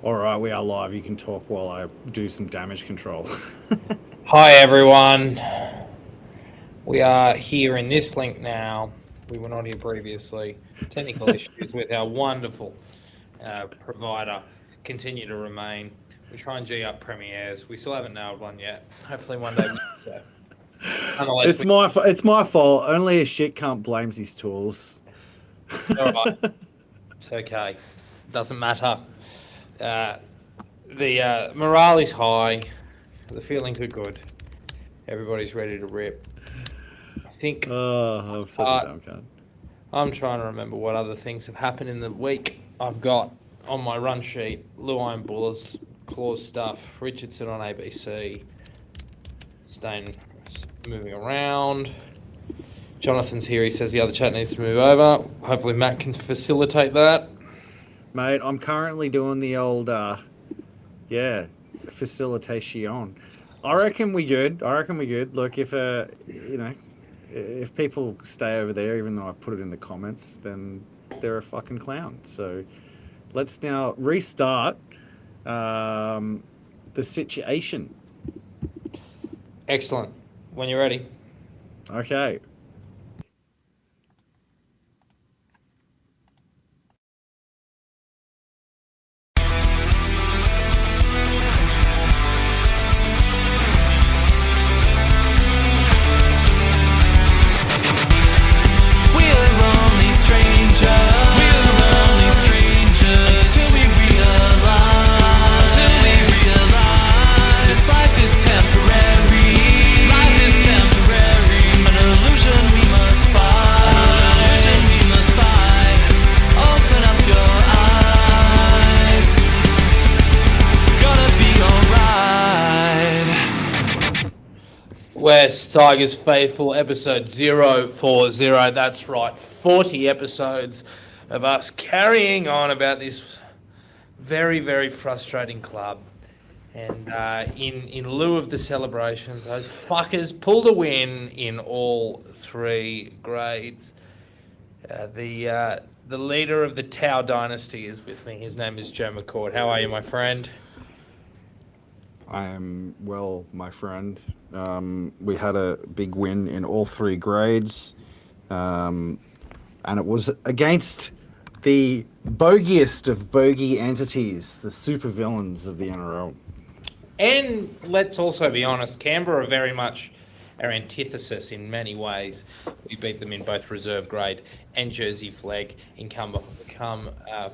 All right, we are live. You can talk while I do some damage control. Hi everyone. We are here in this link now. We were not here previously. Technical issues with our wonderful provider continue to remain. We try and G up premieres. We still haven't nailed one yet. Hopefully one day we do. Nonetheless, It's my fault. Only a shit cunt blames his tools. all right. It's okay. Doesn't matter. The morale is high. The feelings are good. Everybody's ready to rip. I think I'm such a dumb cunt. I'm trying to remember what other things have happened in the week. I've got on my run sheet Jiren Buller's clause stuff, Richardson on ABC, Stain moving around. Jonathan's here. He says the other chat needs to move over. Hopefully Matt can facilitate that. Mate, I'm currently doing the old, facilitation. I reckon we good. Look, if if people stay over there, even though I put it in the comments, then they're a fucking clown. So let's now restart the situation. Excellent. When you're ready. Okay. West Tigers Faithful, episode 040. That's right, 40 episodes of us carrying on about this very, very frustrating club. And in lieu of the celebrations, those fuckers pulled a win in all three grades. The leader of the Tau dynasty is with me. His name is Joe McCord. How are you, my friend? I am well, my friend. We had a big win in all three grades, and it was against the bogiest of bogey entities, the supervillains of the NRL. And let's also be honest, Canberra are very much our antithesis in many ways. We beat them in both reserve grade and Jersey Flegg in come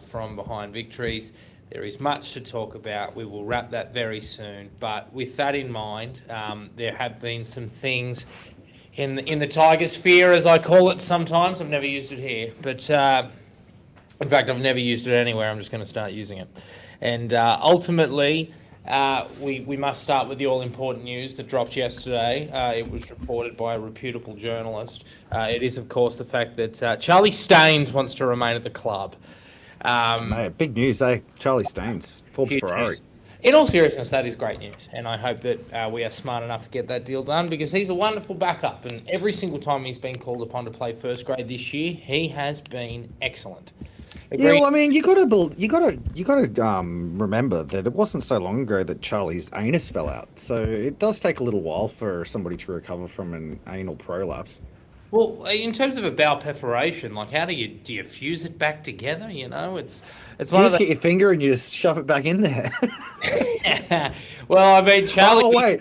from behind victories. There is much to talk about. We will wrap that very soon. But with that in mind, there have been some things in the Tiger sphere, as I call it sometimes. I've never used it here. But in fact, I've never used it anywhere. I'm just going to start using it. And ultimately, we must start with the all-important news that dropped yesterday. It was reported by a reputable journalist. It is, of course, the fact that Charlie Staines wants to remain at the club. Mate, big news, eh? Charlie Staines, Forbes Ferrari. News. In all seriousness, that is great news, and I hope that we are smart enough to get that deal done because he's a wonderful backup, and every single time he's been called upon to play first grade this year, he has been excellent. Agreed. Yeah, well, I mean, you gotta remember that it wasn't so long ago that Charlie's anus fell out, so it does take a little while for somebody to recover from an anal prolapse. Well, in terms of a bowel perforation, like how do you fuse it back together? You know, it's one you just get your finger and you just shove it back in there. Well, I mean, Charlie. Oh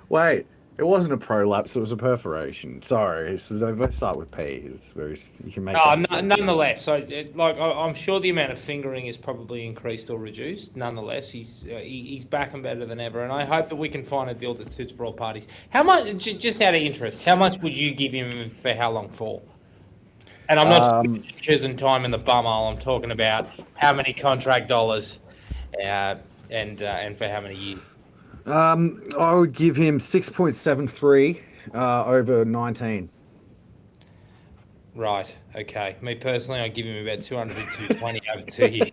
wait, it wasn't a prolapse; it was a perforation. Sorry, so they both start with P. It's very you can make. Nonetheless, so I'm sure the amount of fingering is probably increased or reduced. Nonetheless, he's back and better than ever, and I hope that we can find a deal that suits for all parties. How much? Just out of interest, how much would you give him for how long for? And I'm not choosing time in the bumhole. I'm talking about how many contract dollars, and for how many years. I would give him 6.73 over 19. Right. Okay. Me personally, I'd give him about 200 to 220 over 2 years.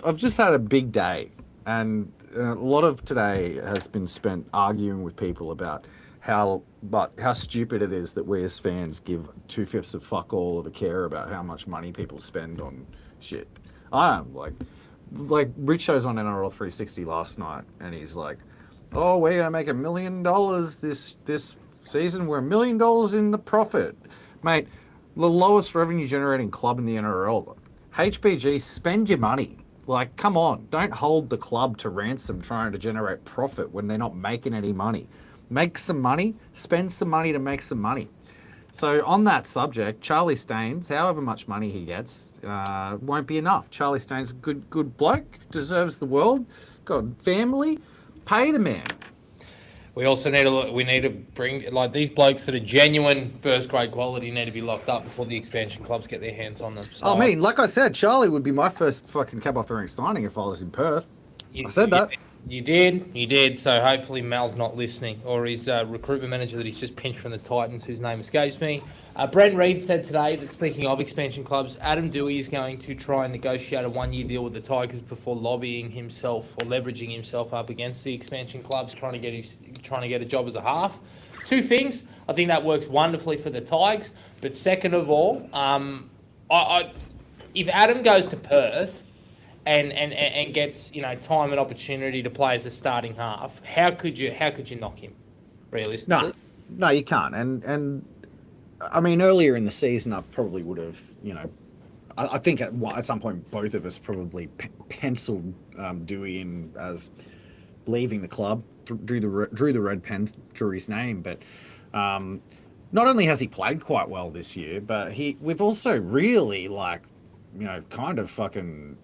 I've just had a big day, and a lot of today has been spent arguing with people about how but how stupid it is that we as fans give 2/5 of fuck all of a care about how much money people spend on shit. I don't like Richo's on NRL 360 last night, and he's like, "Oh, we're gonna make $1 million this season. We're $1 million in the profit, mate. The lowest revenue generating club in the NRL. HBG, spend your money. Like, come on, don't hold the club to ransom trying to generate profit when they're not making any money. Make some money, spend some money to make some money." So on that subject, Charlie Staines, however much money he gets, won't be enough. Charlie Staines, good bloke, deserves the world, got family, pay the man. We also need to bring like these blokes that are genuine first grade quality need to be locked up before the expansion clubs get their hands on them. So, I mean, like I said, Charlie would be my first fucking cab off the ring signing if I was in Perth. I said that. You did. So hopefully Mal's not listening, or his recruitment manager that he's just pinched from the Titans, whose name escapes me. Brent Reid said today that, speaking of expansion clubs, Adam Dewey is going to try and negotiate a 1-year deal with the Tigers before lobbying himself or leveraging himself up against the expansion clubs, trying to get a job as a half. Two things. I think that works wonderfully for the Tigers. But second of all, if Adam goes to Perth and gets time and opportunity to play as a starting half, how could you knock him realistically? No, you can't. And I mean, earlier in the season, I probably would have, I think at some point both of us probably penciled Dewey in as leaving the club, drew the red pen through his name. But not only has he played quite well this year, but we've also really kind of fucking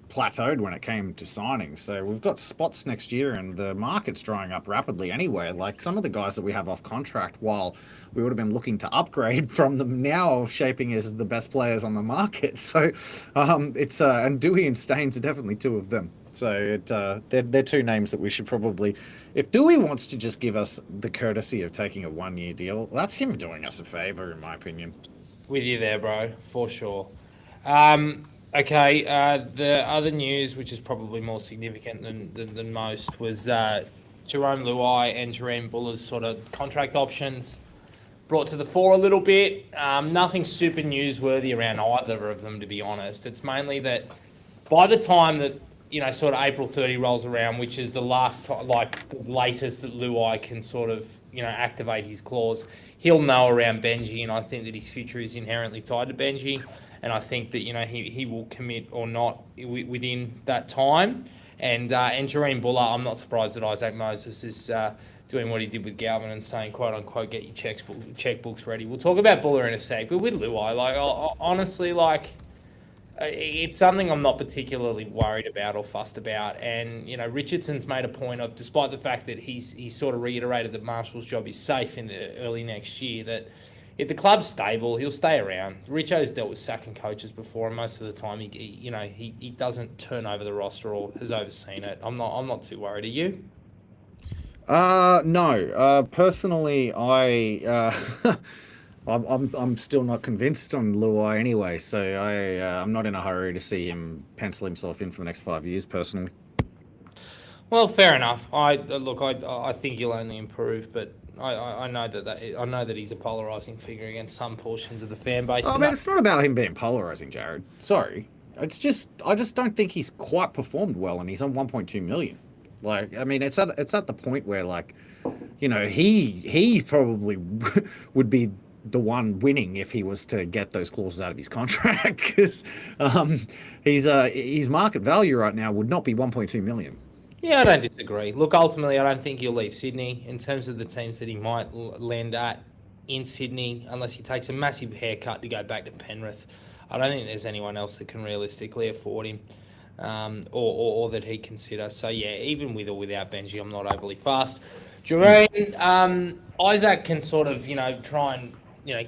plateaued when it came to signings. So we've got spots next year, and the market's drying up rapidly anyway. Like, some of the guys that we have off contract, while we would have been looking to upgrade from them, now shaping as the best players on the market. So it's and Dewey and Staines are definitely two of them. So they're two names that we should probably, if Dewey wants to just give us the courtesy of taking a 1-year deal, that's him doing us a favor, in my opinion. With you there, bro, for sure. Okay, the other news, which is probably more significant than most, was Jerome Luai and Jiren Buller's sort of contract options brought to the fore a little bit. Nothing super newsworthy around either of them, to be honest. It's mainly that by the time that, sort of April 30 rolls around, which is the last time, the latest that Luai can sort of, activate his clause, he'll know around Benji, and I think that his future is inherently tied to Benji. And I think that, he will commit or not within that time. And Jiren Buller, I'm not surprised that Isaac Moses is doing what he did with Galvin and saying, quote unquote, get your checkbooks ready. We'll talk about Buller in a sec. But with Luai, honestly, it's something I'm not particularly worried about or fussed about. And, Richardson's made a point of, despite the fact that he's sort of reiterated that Marshall's job is safe in the early next year, that if the club's stable, he'll stay around. Richo's dealt with sacking coaches before, and most of the time he doesn't turn over the roster or has overseen it. I'm not too worried. Are you? No. Personally, I'm still not convinced on Luai anyway. So I'm not in a hurry to see him pencil himself in for the next 5 years. Personally. Well, fair enough. I think he'll only improve, but I know that he's a polarising figure against some portions of the fan base. I mean, it's not about him being polarising, Jared. Sorry, I just don't think he's quite performed well, and he's on 1.2 million. I mean, it's at the point where he probably would be the one winning if he was to get those clauses out of his contract, because his market value right now would not be 1.2 million. Yeah, I don't disagree. Look, ultimately, I don't think he'll leave Sydney. In terms of the teams that he might land at in Sydney, unless he takes a massive haircut to go back to Penrith, I don't think there's anyone else that can realistically afford him, or that he'd consider. So, yeah, even with or without Benji, I'm not overly fast. Jiren, Isaac can sort of, try and,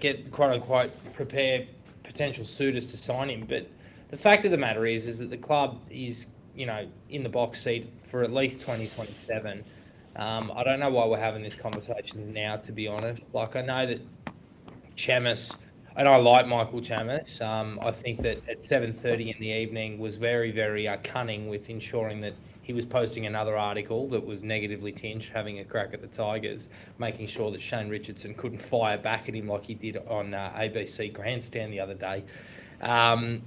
get, quote-unquote, prepare potential suitors to sign him. But the fact of the matter is that the club is, in the box seat for at least 2027. I don't know why we're having this conversation now, to be honest. I know that Chamis, and I like Michael Chamis. I think that at 7:30 in the evening was very, very cunning with ensuring that he was posting another article that was negatively tinged, having a crack at the Tigers, making sure that Shane Richardson couldn't fire back at him like he did on ABC Grandstand the other day.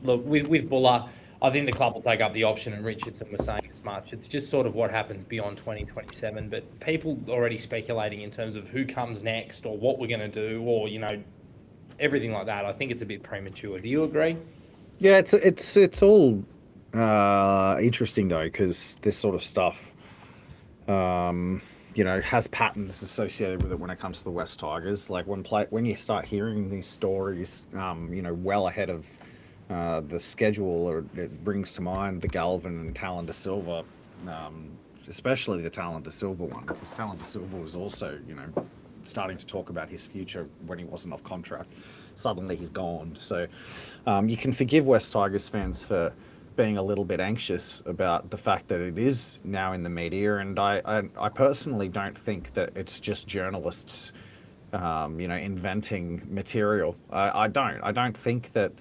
Look, with Buller, I think the club will take up the option, and Richardson was saying as much. It's just sort of what happens beyond 2027, but people already speculating in terms of who comes next or what we're going to do or, everything like that. I think it's a bit premature. Do you agree? Yeah, it's all interesting though, because this sort of stuff, has patterns associated with it when it comes to the West Tigers. Like when you start hearing these stories, well ahead of the schedule, or it brings to mind the Galvin and Talon de Silva, especially the Talon de Silva one, because Talon de Silva was also, starting to talk about his future when he wasn't off contract. Suddenly he's gone. So you can forgive West Tigers fans for being a little bit anxious about the fact that it is now in the media, and I personally don't think that it's just journalists, inventing material. I don't think that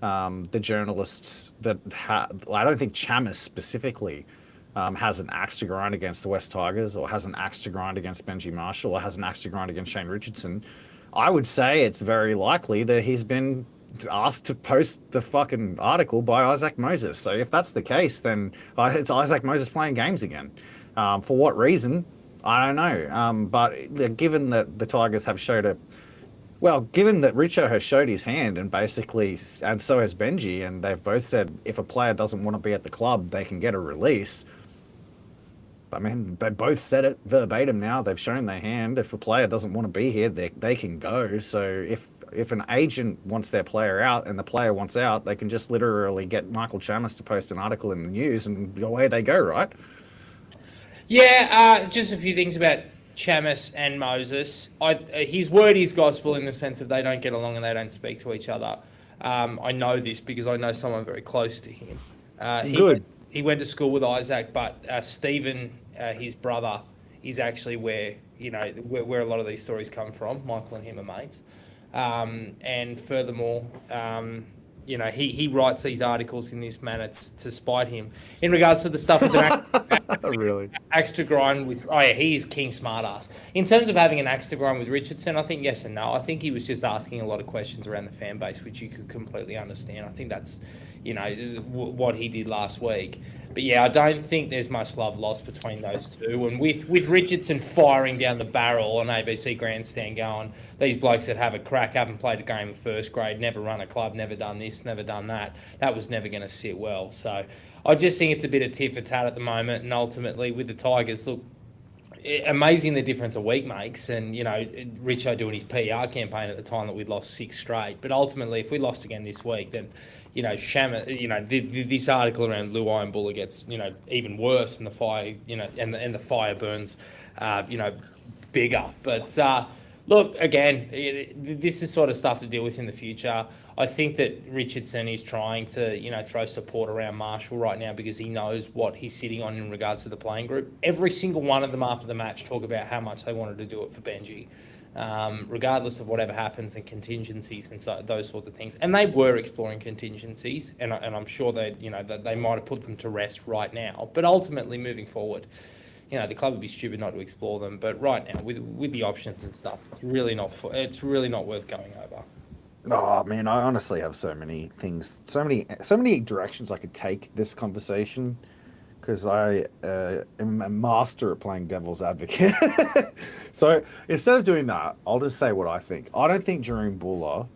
the journalists I don't think Chamis specifically has an axe to grind against the West Tigers, or has an axe to grind against Benji Marshall, or has an axe to grind against Shane Richardson. I would say it's very likely that he's been asked to post the fucking article by Isaac Moses. So if that's the case, then it's Isaac Moses playing games again. For what reason? I don't know. But given that the Tigers have given that Richo has showed his hand, and basically, and so has Benji, and they've both said if a player doesn't want to be at the club, they can get a release. I mean, they both said it verbatim now. They've shown their hand. If a player doesn't want to be here, they can go. So if an agent wants their player out and the player wants out, they can just literally get Michael Chamis to post an article in the news, and away they go, right? Yeah, just a few things about Chamis and Moses. His word is gospel in the sense of they don't get along and they don't speak to each other. I know this because I know someone very close to him. Good. He went to school with Isaac, but Stephen, his brother, is actually where a lot of these stories come from. Michael and him are mates. And furthermore, he writes these articles in this manner to spite him. In regards to the stuff with an really axe to grind with, he is king smartass. In terms of having an axe to grind with Richardson, I think yes and no. I think he was just asking a lot of questions around the fan base, which you could completely understand. I think that's, what he did last week. But yeah, I don't think there's much love lost between those two. And with Richardson firing down the barrel on ABC Grandstand going, these blokes that have a crack, haven't played a game of first grade, never run a club, never done this, never done that, that was never going to sit well. So I just think it's a bit of tit for tat at the moment. And ultimately with the Tigers, look, amazing the difference a week makes. And, Richo doing his PR campaign at the time that we'd lost 6 straight. But ultimately, if we lost again this week, then this article around Luai and Buller gets, even worse, and the fire, and the fire burns, bigger. But look, again, this is sort of stuff to deal with in the future. I think that Richardson is trying to, throw support around Marshall right now because he knows what he's sitting on in regards to the playing group. Every single one of them after the match talk about how much they wanted to do it for Benji. Regardless of whatever happens and contingencies and those sorts of things. And they were exploring contingencies, and I'm sure that they might have put them to rest right now. But ultimately, moving forward, the club would be stupid not to explore them. But right now, with the options and stuff, it's really not worth going over. Oh man, I honestly have so many things, so many directions I could take this conversation, because I am a master at playing devil's advocate. So instead of doing that, I'll just say what I think. I don't think Jiren Buller,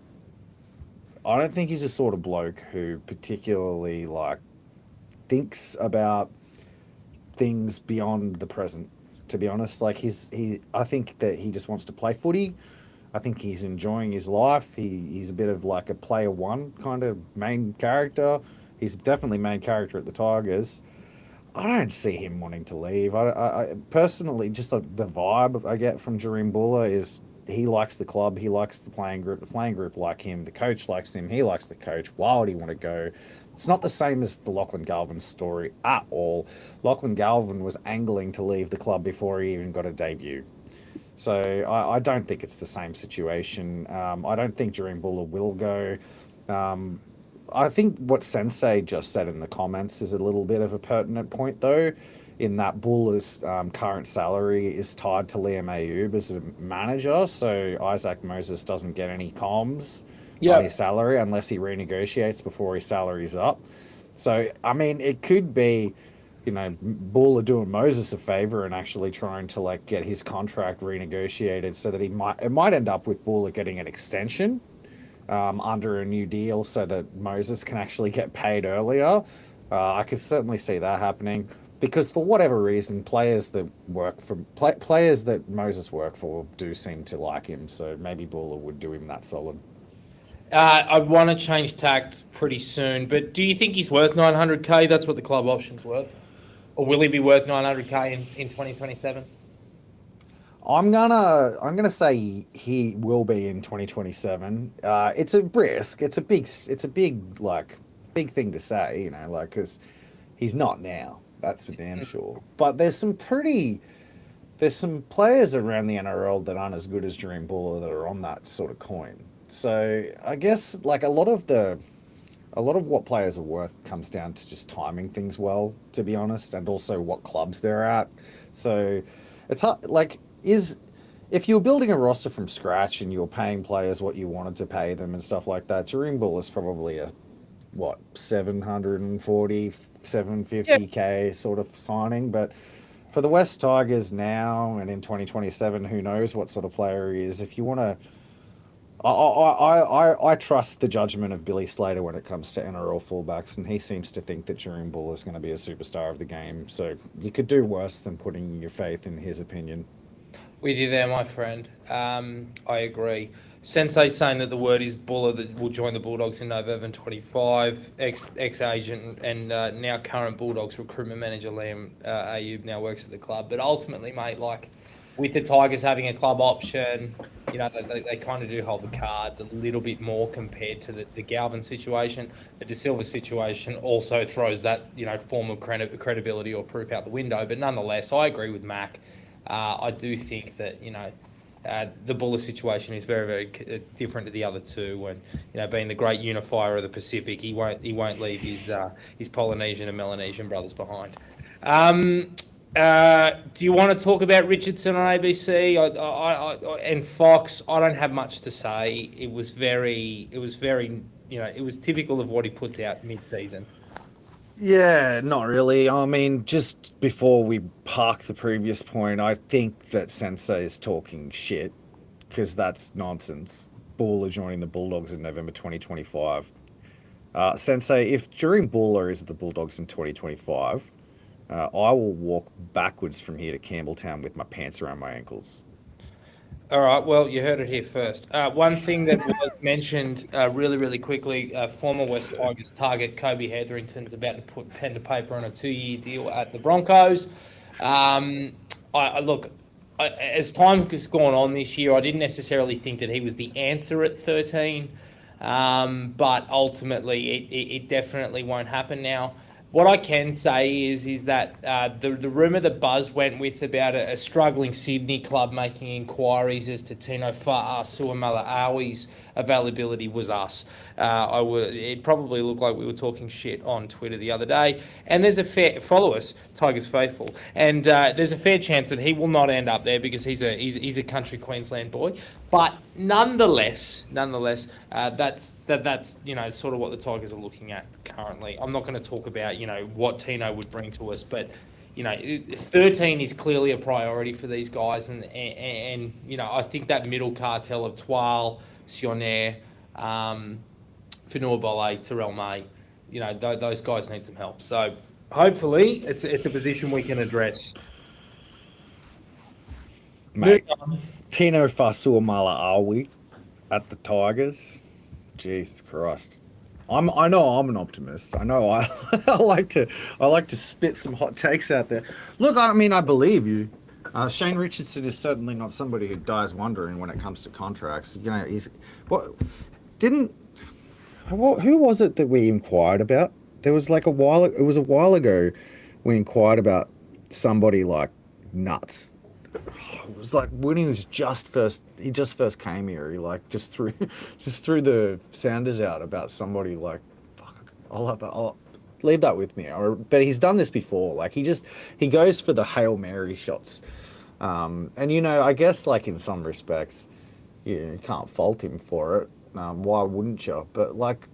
he's the sort of bloke who particularly thinks about things beyond the present, to be honest. I think that he just wants to play footy. I think he's enjoying his life. He's a bit of a player one kind of main character. He's definitely main character at the Tigers. I don't see him wanting to leave. I personally, just the vibe I get from Jiren Buller is he likes the club, he likes the playing group like him, the coach likes him, he likes the coach. Why would he want to go? It's not the same as the Lachlan Galvin story at all. Lachlan Galvin was angling to leave the club before he even got a debut. So I don't think it's the same situation. I don't think Jiren Buller will go. I think what Sensei just said in the comments is a little bit of a pertinent point, though. in that Buller's current salary is tied to Liam Ayoub as a manager, so Isaac Moses doesn't get any comms on his salary unless he renegotiates before his salary's up. So, I mean, it could be, Buller doing Moses a favor and actually trying to like get his contract renegotiated so that it might end up with Buller getting an extension under a new deal so that Moses can actually get paid earlier. I could certainly see that happening because for whatever reason, players that Moses work for do seem to like him. So maybe Buller would do him that solid. I want to change tact pretty soon, but do you think he's worth 900k? That's what the club option's worth. Or will he be worth 900k in 2027? I'm gonna say he will be in 2027. It's a risk. It's a big thing to say, because he's not now. That's for damn sure. But there's some players around the NRL that aren't as good as Jiren Buller that are on that sort of coin. So I guess like a lot of what players are worth comes down to just timing things well, to be honest, and also what clubs they're at. So it's hard, if you're building a roster from scratch and you're paying players what you wanted to pay them and stuff like that, Jiren Buller is probably a 740, 750k sort of signing. But for the West Tigers now and in 2027, who knows what sort of player he is. If you want to, I trust the judgment of Billy Slater when it comes to NRL fullbacks, and he seems to think that Jiren Buller is going to be a superstar of the game. So you could do worse than putting your faith in his opinion. With you there, my friend. I agree. Sensei's saying that the word is Buller that will join the Bulldogs in November 25. Ex-agent and now current Bulldogs recruitment manager Liam Ayoub now works at the club. But ultimately, mate, with the Tigers having a club option, they kind of do hold the cards a little bit more compared to the Galvin situation. The De Silva situation also throws that, form of credibility or proof out the window. But nonetheless, I agree with Mac. I do think that, the Buller situation is very, very different to the other two. When being the great unifier of the Pacific, he won't leave his Polynesian and Melanesian brothers behind. Do you want to talk about Richardson on ABC and Fox? I don't have much to say. It was very, it was typical of what he puts out mid-season. Yeah, not really. I mean, just before we park the previous point, I think that Sensei is talking shit because that's nonsense. Buller joining the Bulldogs in November 2025. Sensei, if Jiren Buller is at the Bulldogs in 2025, I will walk backwards from here to Campbelltown with my pants around my ankles. All right, well, you heard it here first. One thing that was mentioned really, really quickly, former West Tigers target Kobe Hetherington's about to put pen to paper on a 2-year deal at the Broncos. As time has gone on this year, I didn't necessarily think that he was the answer at 13, but ultimately it definitely won't happen now. What I can say is that the rumour that Buzz went with about a struggling Sydney club making inquiries as to Tino Fa'asuamaleaui's availability was us. It probably looked like we were talking shit on Twitter the other day. And there's follow us, Tigers Faithful, and there's a fair chance that he will not end up there because he's a country Queensland boy. But nonetheless, that's sort of what the Tigers are looking at currently. I'm not going to talk about what Tino would bring to us, but 13 is clearly a priority for these guys, and I think that middle cartel of Twal, Sionair, Fanua Bolle, Terrell May, those guys need some help. So hopefully it's a position we can address. Mate, Tino Fa'asuamaleaui at the Tigers. Jesus Christ. I know I'm an optimist. I know I like to spit some hot takes out there. Look, I mean, I believe you. Shane Richardson is certainly not somebody who dies wondering when it comes to contracts. Who was it that we inquired about? There was it was a while ago we inquired about somebody like nuts. It was like when he just first came here. He just threw the Sounders out about somebody like, fuck, Leave that with me. But he's done this before. Like he goes for the Hail Mary shots. And you know, I guess like in some respects, you can't fault him for it. Why wouldn't you? But like,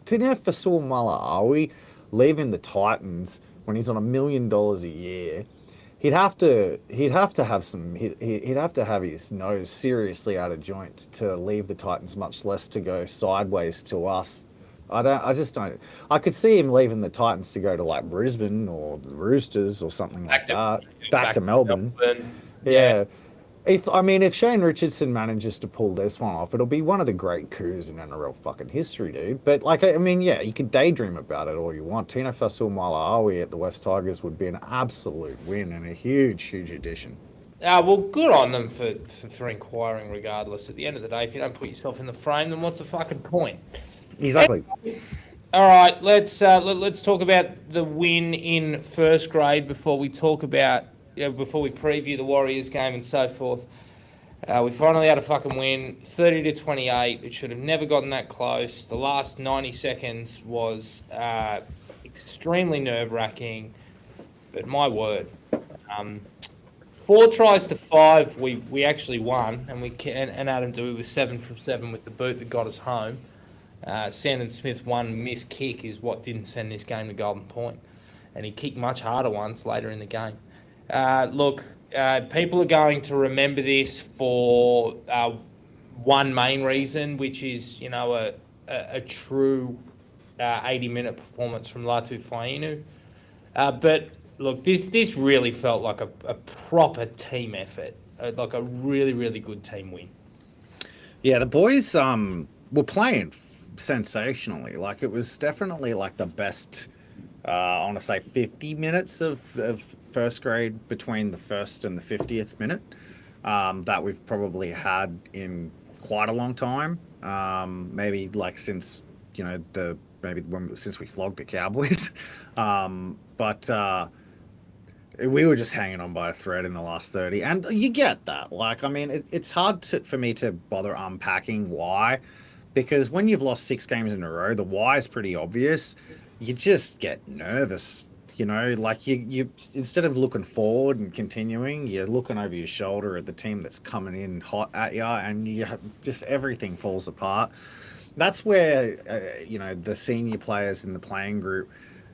Tina Fasul leaving the Titans when he's on $1 million a year, he'd have to have his nose seriously out of joint to leave the Titans, much less to go sideways to us. I just don't. I could see him leaving the Titans to go to like Brisbane or the Roosters or something like that. Back to Melbourne. Yeah. If Shane Richardson manages to pull this one off, it'll be one of the great coups in NRL fucking history, dude. But like, you can daydream about it all you want. Tino Fasul at the West Tigers would be an absolute win and a huge, huge addition. Well, good on them for inquiring regardless. At the end of the day, if you don't put yourself in the frame, then what's the fucking point? Exactly. All right, let's talk about the win in first grade before we talk about, before we preview the Warriors game and so forth. We finally had a fucking win, 30-28. It should have never gotten that close. The last 90 seconds was extremely nerve-wracking, but my word. 4 tries to 5, we actually won, and Adam Dewey was 7 from 7 with the boot that got us home. Sandon Smith's one missed kick is what didn't send this game to Golden Point, and he kicked much harder ones later in the game. People are going to remember this for one main reason, which is a true 80-minute performance from Latu Fainu. But look, this really felt like a proper team effort, like a really, really good team win. Yeah, the boys were playing sensationally. Like, it was definitely like the best, I want to say 50 minutes of first grade between the first and the 50th minute that we've probably had in quite a long time. Maybe like since since we flogged the Cowboys. But we were just hanging on by a thread in the last 30, and you get that. Like, it's hard for me to bother unpacking why. Because when you've lost 6 games in a row, the why is pretty obvious. You just get nervous, like you instead of looking forward and continuing, you're looking over your shoulder at the team that's coming in hot at you, and just everything falls apart. That's where, the senior players in the playing group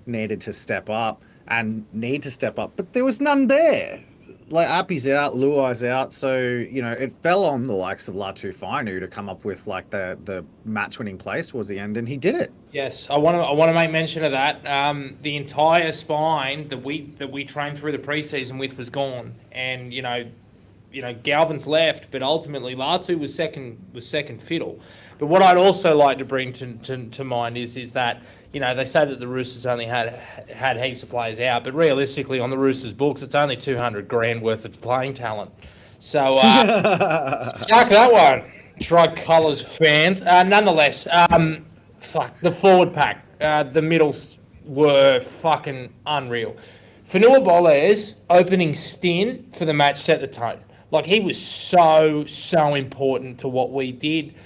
needed to step up, but there was none there. Like, Appy's out, Luai's out, so it fell on the likes of Latu Fainu to come up with like the match-winning place towards the end, and he did it. Yes, I want to make mention of that. The entire spine that we trained through the preseason with was gone, and Galvin's left, but ultimately Latu was second fiddle. But what I'd also like to bring to mind is that they say that the Roosters only had heaps of players out, but realistically on the Roosters books it's only $200,000 worth of playing talent. So suck that one, Tricolours fans. Nonetheless, the forward pack, the middles were fucking unreal. Fanua Boller's opening stint for the match set the tone. Like, he was so important to what we did.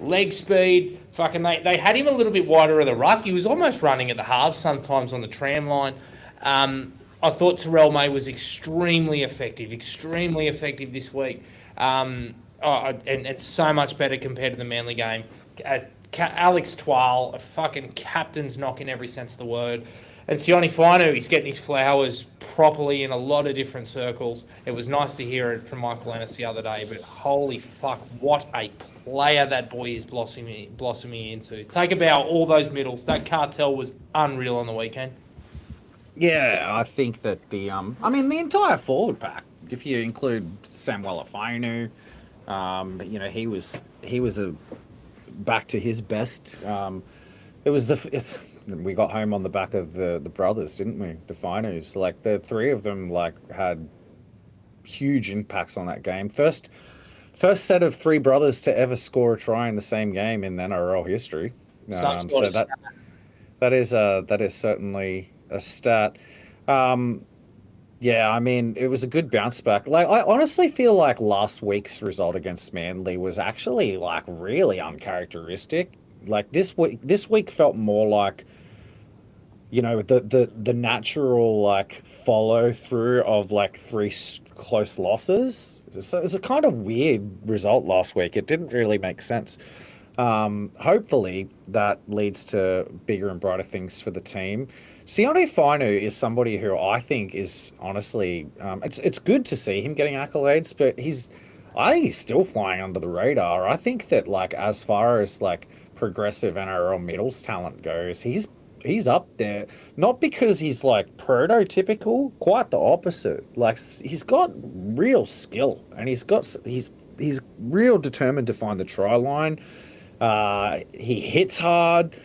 Leg speed, they had him a little bit wider of the ruck. He was almost running at the halves sometimes on the tram line. I thought Terrell May was extremely effective this week. And it's so much better compared to the Manly game. Alex Twal, a fucking captain's knock in every sense of the word. And Sione Fainu, he's getting his flowers properly in a lot of different circles. It was nice to hear it from Michael Ennis the other day, but holy fuck, what a player that boy is blossoming into. Take about all those middles. That cartel was unreal on the weekend. Yeah, I think that the entire forward pack, if you include Samuela Fainu, he was back to his best. We got home on the back of the brothers, didn't we? The Finus. Like, the 3 of them had huge impacts on that game. First set of 3 brothers to ever score a try in the same game in NRL history. So that is certainly a stat. It was a good bounce back. Like, I honestly feel like last week's result against Manly was actually like really uncharacteristic. Like, this week felt more like, the natural like follow through of like three close losses. So it's a kind of weird result last week. It didn't really make sense. Hopefully that leads to bigger and brighter things for the team. Sione Fainu is somebody who I think is honestly, it's good to see him getting accolades, but I think he's still flying under the radar. I think that like as far as like progressive NRL middles talent goes, he's up there. Not because he's like prototypical, quite the opposite. Like he's got real skill, and he's real determined to find the try line. He hits hard.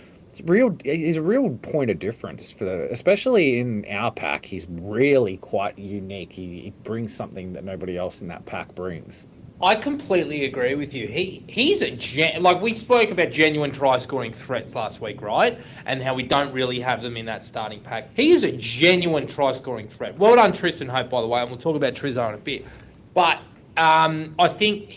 He's a real point of difference especially in our pack. He's really quite unique. He brings something that nobody else in that pack brings. I completely agree with you. He's like we spoke about genuine try scoring threats last week, right? And how we don't really have them in that starting pack. He is a genuine try scoring threat. Well done, Tristan Hope, by the way, and we'll talk about Trizzo in a bit. But I think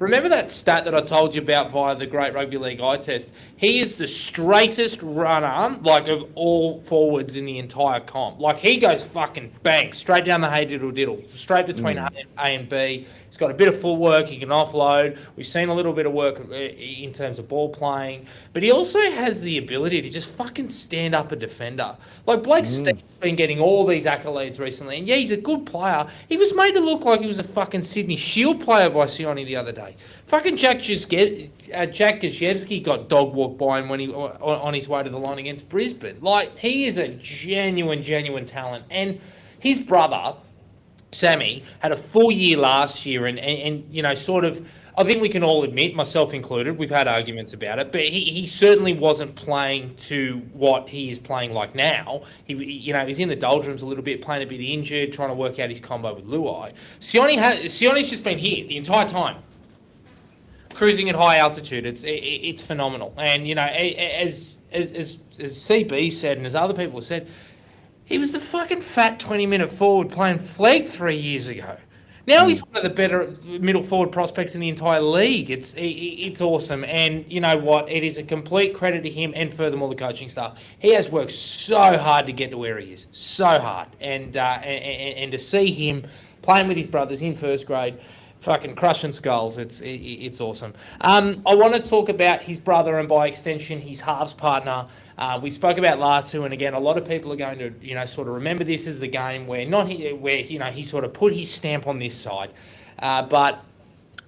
remember that stat that I told you about via the Great Rugby League eye test? He is the straightest runner, like, of all forwards in the entire comp. Like, he goes fucking bang, straight down the hey diddle diddle, straight between A and B. He's got a bit of footwork, he can offload. We've seen a little bit of work in terms of ball playing. But he also has the ability to just fucking stand up a defender. Like, Blake Steve's been getting all these accolades recently. And yeah, he's a good player. He was made to look like he was a fucking Sydney Shield player by Sione the other day. Fucking Jack Gajewski got dog walked by him when he on his way to the line against Brisbane. Like, he is a genuine talent. And his brother, Sammy, had a full year last year and you know, sort of, I think we can all admit, myself included, we've had arguments about it, but he certainly wasn't playing to what he is playing like now. He's in the doldrums a little bit, playing a bit injured, trying to work out his combo with Luai. Sione's just been here the entire time, cruising at high altitude. It's phenomenal. And, you know, as CB said and as other people said, he was the fucking fat 20-minute forward playing Flegg 3 years ago. Now he's one of the better middle forward prospects in the entire league. It's awesome. And you know what? It is a complete credit to him and furthermore the coaching staff. He has worked so hard to get to where he is. So hard. And to see him playing with his brothers in first grade, fucking crushing skulls. It's awesome. I want to talk about his brother and by extension his halves partner. We spoke about Latu, and again, a lot of people are going to, you know, sort of remember this as the game where he sort of put his stamp on this side, but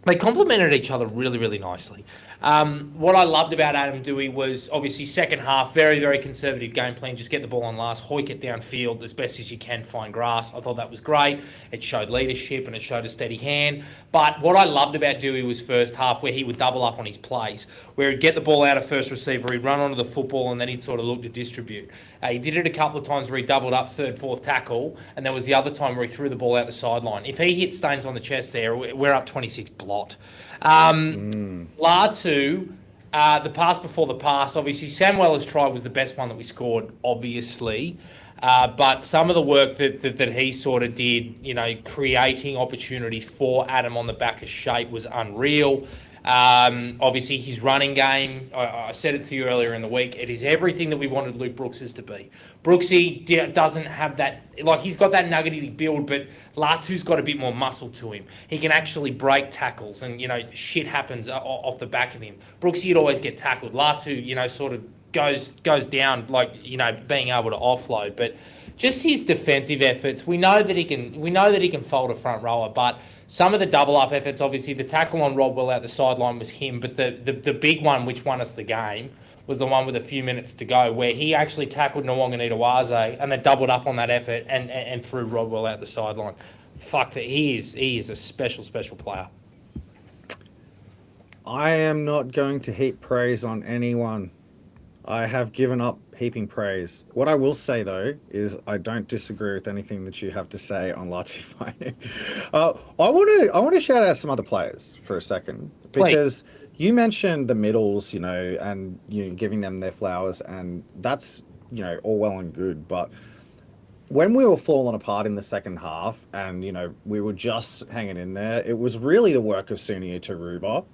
they complemented each other really nicely. What I loved about Adam Dewey was obviously second half, very conservative game plan. Just get the ball on last, hoik it downfield as best as you can, find grass. I thought that was great. It showed leadership and it showed a steady hand. But what I loved about Dewey was first half where he would double up on his plays, where he'd get the ball out of first receiver, he'd run onto the football and then he'd sort of look to distribute. He did it a couple of times where he doubled up third, fourth tackle, and there was the other time where he threw the ball out the sideline. If he hit Staines on the chest there, we're up 26 blot. Latu, the pass before the pass, obviously Samuela's try was the best one that we scored, obviously. But some of the work that he sort of did, you know, creating opportunities for Adam on the back of shape was unreal. Obviously his running game, I said it to you earlier in the week, it is everything that we wanted Luke Brooks's to be. Brooksy doesn't have that, like he's got that nuggety build, but Latu's got a bit more muscle to him. He can actually break tackles and, you know, shit happens off the back of him. Brooksy would always get tackled. Latu, you know, sort of goes down, like, you know, being able to offload, but just his defensive efforts, we know that he can fold a front rower, but some of the double up efforts, obviously the tackle on Rodwell out the sideline was him, but the big one which won us the game was the one with a few minutes to go, where he actually tackled Nwanganitawaze and then doubled up on that effort and threw Rodwell out the sideline. Fuck that, he is a special player. I am not going to heap praise on anyone. I have given up heaping praise. What I will say, though, is I don't disagree with anything that you have to say on Latu Fainu. I want to shout out some other players for a second, because you mentioned the middles, you know, and you know, giving them their flowers, and that's, you know, all well and good. But when we were falling apart in the second half, and you know we were just hanging in there, it was really the work of Sunia Taruba.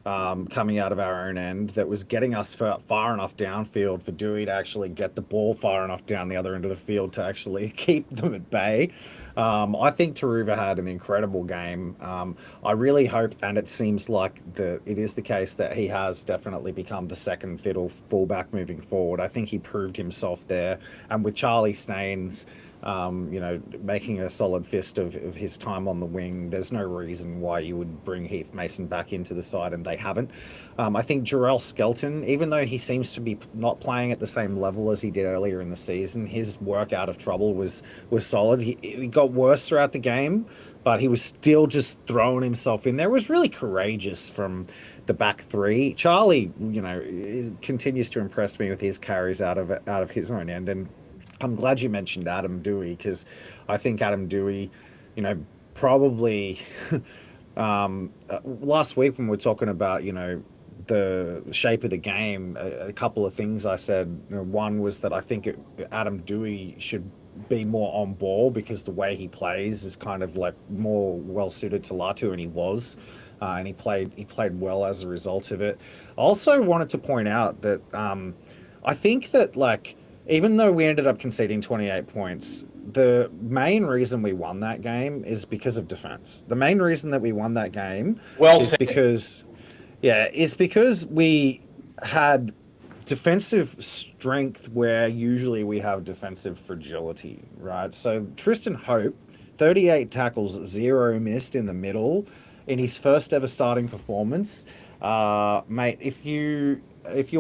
coming out of our own end that was getting us far enough downfield for Dewey to actually get the ball far enough down the other end of the field to actually keep them at bay. I think Taruva had an incredible game. I really hope, and it seems like it is the case, that he has definitely become the second fiddle fullback moving forward. I think he proved himself there, and with Charlie Staines, making a solid fist of his time on the wing, there's no reason why you would bring Heath Mason back into the side, and they haven't. I think Jarrell Skelton, even though he seems to be not playing at the same level as he did earlier in the season, his work out of trouble was solid. He got worse throughout the game, but he was still just throwing himself in there. It was really courageous from the back three. Charlie, continues to impress me with his carries out of his own end, and I'm glad you mentioned Adam Dewey, because I think Adam Dewey, probably last week when we were talking about, the shape of the game, a couple of things I said. One was that I think Adam Dewey should be more on ball, because the way he plays is kind of like more well suited to Latu, and he was. And he played well as a result of it. I also wanted to point out that I think that, like, even though we ended up conceding 28 points, the main reason we won that game is because of defense. The main reason that we won that game is because we had defensive strength where usually we have defensive fragility, right? So Tristan Hope, 38 tackles, 0 missed in the middle in his first ever starting performance. Mate, if you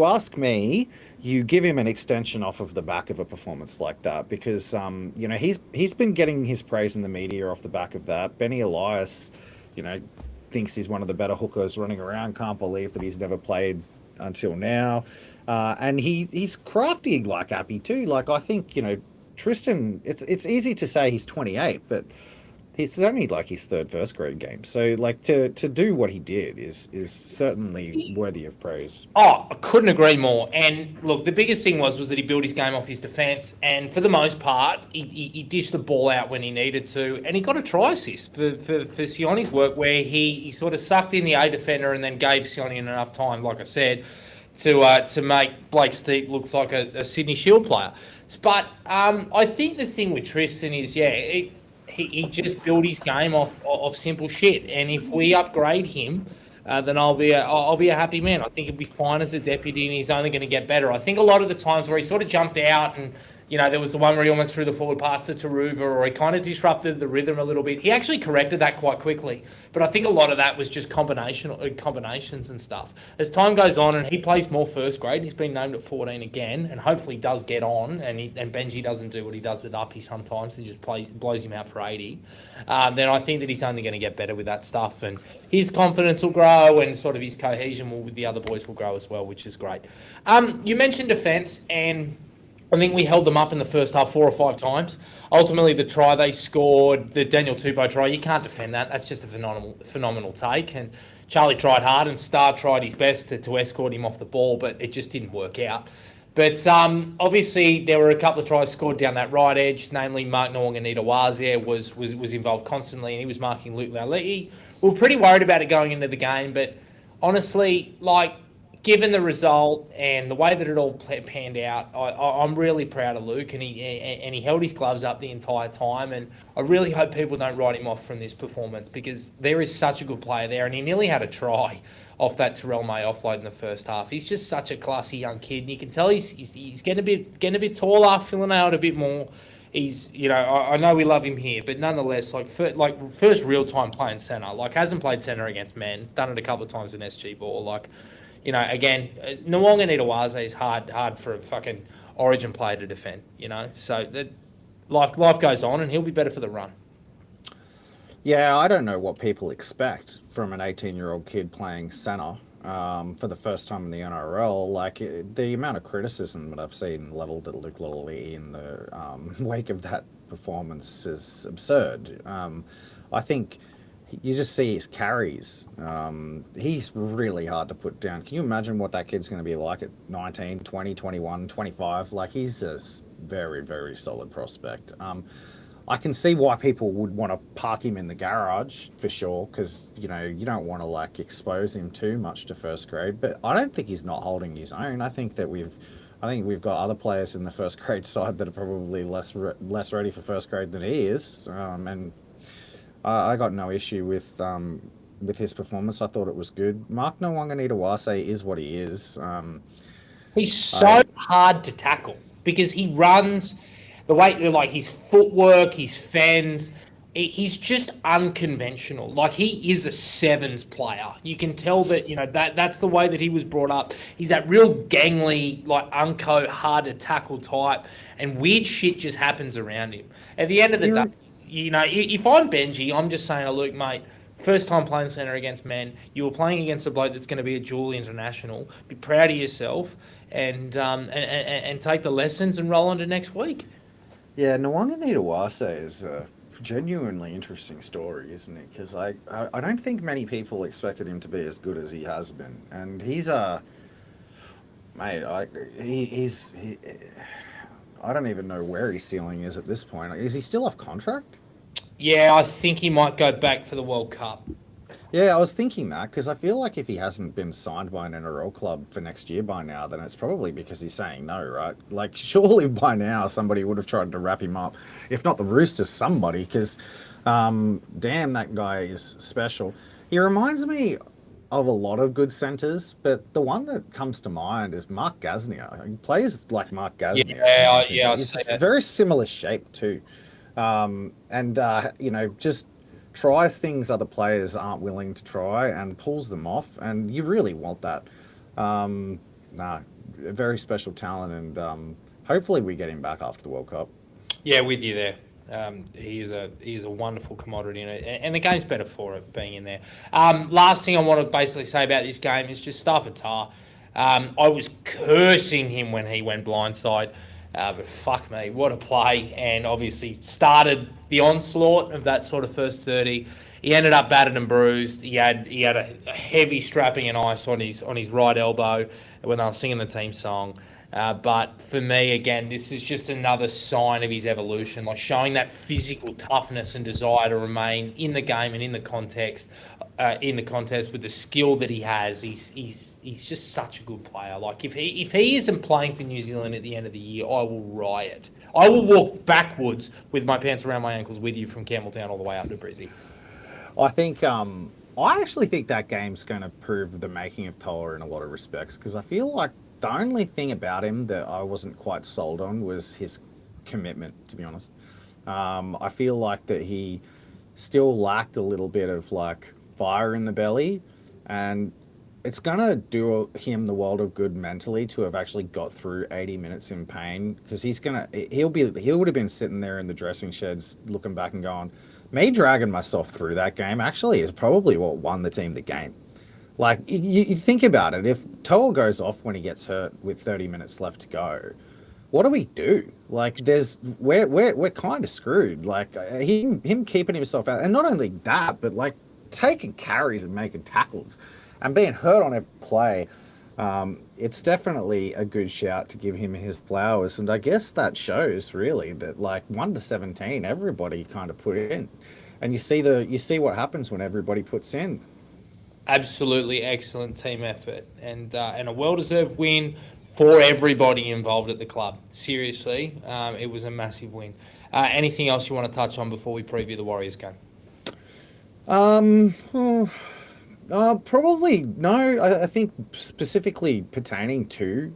ask me, you give him an extension off of the back of a performance like that, because he's been getting his praise in the media off the back of that. Benny Elias, thinks he's one of the better hookers running around. Can't believe that he's never played until now, and he's crafty like Appy too. Like, I think Tristan. It's easy to say he's 28, but it's only like his third first grade game. So, like, to do what he did is certainly worthy of praise. Oh, I couldn't agree more. And look, the biggest thing was that he built his game off his defence, and for the most part, he dished the ball out when he needed to, and he got a try assist for Sioni's work, where he sort of sucked in the A defender and then gave Sioni enough time, like I said, to make Blake Steep look like a Sydney Shield player. But I think the thing with Tristan is, he just built his game off simple shit, and if we upgrade him, then I'll be a happy man. I think he'll be fine as a deputy, and he's only going to get better. I think a lot of the times where he sort of jumped out and You know, there was the one where he almost threw the forward pass to Taruva, or he kind of disrupted the rhythm a little bit. He actually corrected that quite quickly. But I think a lot of that was just combinations and stuff. As time goes on and he plays more first grade, he's been named at 14 again, and hopefully does get on, and Benji doesn't do what he does with Uppy sometimes and just blows him out for 80, then I think that he's only going to get better with that stuff. And his confidence will grow, and sort of his cohesion with the other boys will grow as well, which is great. You mentioned defence, and I think we held them up in the first half 4 or 5 times. Ultimately, the try they scored, the Daniel Tupou try, you can't defend that. That's just a phenomenal take. And Charlie tried hard, and Starr tried his best to escort him off the ball, but it just didn't work out. But obviously, there were a couple of tries scored down that right edge, namely Mark Nwonganita-Wasia was involved constantly, and he was marking Luke Laulii. We were pretty worried about it going into the game, but honestly, given the result and the way that it all panned out, I'm really proud of Luke, and he held his gloves up the entire time, and I really hope people don't write him off from this performance, because there is such a good player there, and he nearly had a try off that Terrell May offload in the first half. He's just such a classy young kid, and you can tell he's getting a bit taller, filling out a bit more. He's, I know we love him here, but nonetheless, first real time playing centre, hasn't played centre against men, done it a couple of times in SG ball, again, Nwonganita-Wasia is hard for a fucking Origin player to defend, So life goes on, and he'll be better for the run. Yeah, I don't know what people expect from an 18-year-old kid playing centre for the first time in the NRL. The amount of criticism that I've seen levelled at Luke Laulii in the wake of that performance is absurd. I think you just see his carries. He's really hard to put down. Can you imagine what that kid's going to be like at 19, 20, 21, 25? He's a very, very solid prospect. I can see why people would want to park him in the garage for sure, because you know you don't want to like expose him too much to first grade. But I don't think he's not holding his own. I think we've got other players in the first grade side that are probably less ready for first grade than he is. And I got no issue with his performance. I thought it was good. Mark Nwanganita-Wase is what he is. He's so I hard to tackle because he runs the way, like his footwork, his fends. He's just unconventional. Like he is a sevens player. You can tell that that's the way that he was brought up. He's that real gangly, like unco, hard to tackle type, and weird shit just happens around him. At the end of the day, if I'm Benji, I'm just saying, look, mate. First time playing centre against men. You were playing against a bloke that's going to be a dual international. Be proud of yourself and take the lessons and roll on to next week. Yeah, Nwanganita-Wase is a genuinely interesting story, isn't it? Because I don't think many people expected him to be as good as he has been, and he's a mate. I don't even know where his ceiling is at this point. Is he still off contract? Yeah, I think he might go back for the World Cup. Yeah, I was thinking that because I feel like if he hasn't been signed by an NRL club for next year by now, then it's probably because he's saying no, right? Like, surely by now somebody would have tried to wrap him up. If not the Roosters, somebody, because damn, that guy is special. He reminds me of a lot of good centres, but the one that comes to mind is Mark Gasnier. He plays like Mark Gasnier. Yeah, I He's see that. very similar shape too. Just tries things other players aren't willing to try and pulls them off, and you really want that. A very special talent, and hopefully we get him back after the World Cup. Yeah, with you there. He is a wonderful commodity, and the game's better for it being in there. Last thing I want to basically say about this game is just Stafford. I was cursing him when he went blindside. But fuck me, what a play. And obviously started the onslaught of that sort of first 30. He ended up battered and bruised. He had a heavy strapping and ice on his right elbow when they were singing the team song. But for me, again, this is just another sign of his evolution, like showing that physical toughness and desire to remain in the game and in the contest with the skill that he has. He's just such a good player. Like if he isn't playing for New Zealand at the end of the year, I will riot. I will walk backwards with my pants around my ankles with you from Campbelltown all the way up to Brizzy. I actually think that game's going to prove the making of Toa in a lot of respects, because I feel like the only thing about him that I wasn't quite sold on was his commitment, to be honest. I feel like that he still lacked a little bit of like fire in the belly, and it's gonna do him the world of good mentally to have actually got through 80 minutes in pain, because he would have been sitting there in the dressing sheds looking back and going, me dragging myself through that game actually is probably what won the team the game. Like, you think about it, if Toa goes off when he gets hurt with 30 minutes left to go, what do we do? Like, we're kind of screwed. Like, him keeping himself out, and not only that, but like taking carries and making tackles and being hurt on every play. It's definitely a good shout to give him his flowers, and I guess that shows really that like 1 to 17, everybody kind of put in, and you see what happens when everybody puts in. Absolutely excellent team effort, and a well-deserved win for everybody involved at the club. Seriously, it was a massive win. Anything else you want to touch on before we preview the Warriors game? Probably no. I think specifically pertaining to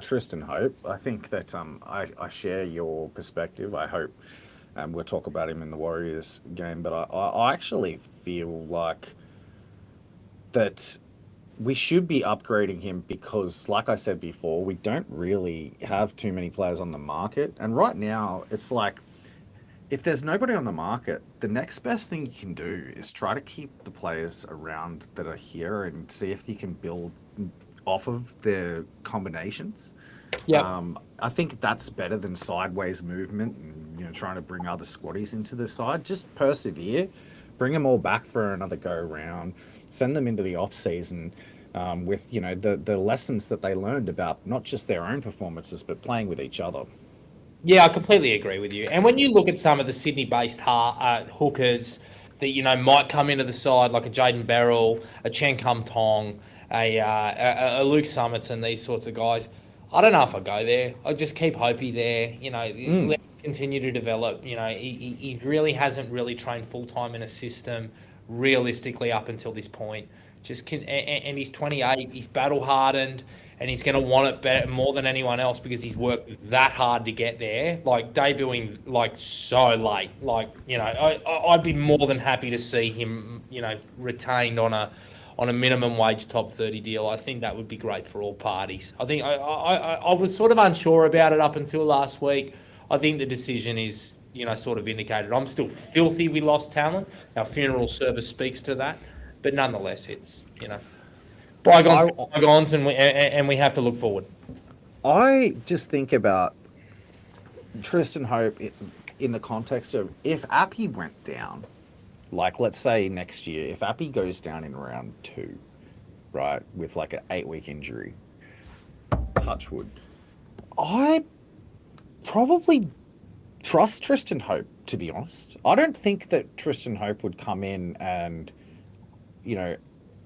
Tristan Hope, I think that I share your perspective. I hope we'll talk about him in the Warriors game, but I actually feel like that we should be upgrading him because, like I said before, we don't really have too many players on the market. And right now, it's like, if there's nobody on the market, the next best thing you can do is try to keep the players around that are here and see if you can build off of their combinations. Yeah. I think that's better than sideways movement and trying to bring other squaddies into the side. Just persevere, bring them all back for another go round, send them into the off season with the lessons that they learned about not just their own performances but playing with each other. Yeah, I completely agree with you. And when you look at some of the Sydney-based hookers that might come into the side, like a Jaden Beryl, a Chen Kum Tong, a Luke Summerton, these sorts of guys, I don't know if I go there. I just keep Hopey there. Let him continue to develop. He really hasn't really trained full time in a system realistically up until this point. And he's 28. He's battle hardened and he's going to want it better more than anyone else because he's worked that hard to get there. Like debuting like so late. I'd be more than happy to see him, retained on a minimum wage top 30 deal. I think that would be great for all parties. I think I was sort of unsure about it up until last week. I think the decision is, sort of indicated. I'm still filthy we lost talent. Our funeral service speaks to that. But nonetheless, it's, bygones, bygones, and we have to look forward. I just think about Tristan Hope in the context of if Appy went down, like let's say next year, if Appy goes down in round 2, right, with like an 8-week injury, touchwood, I probably trust Tristan Hope, to be honest. I don't think that Tristan Hope would come in and,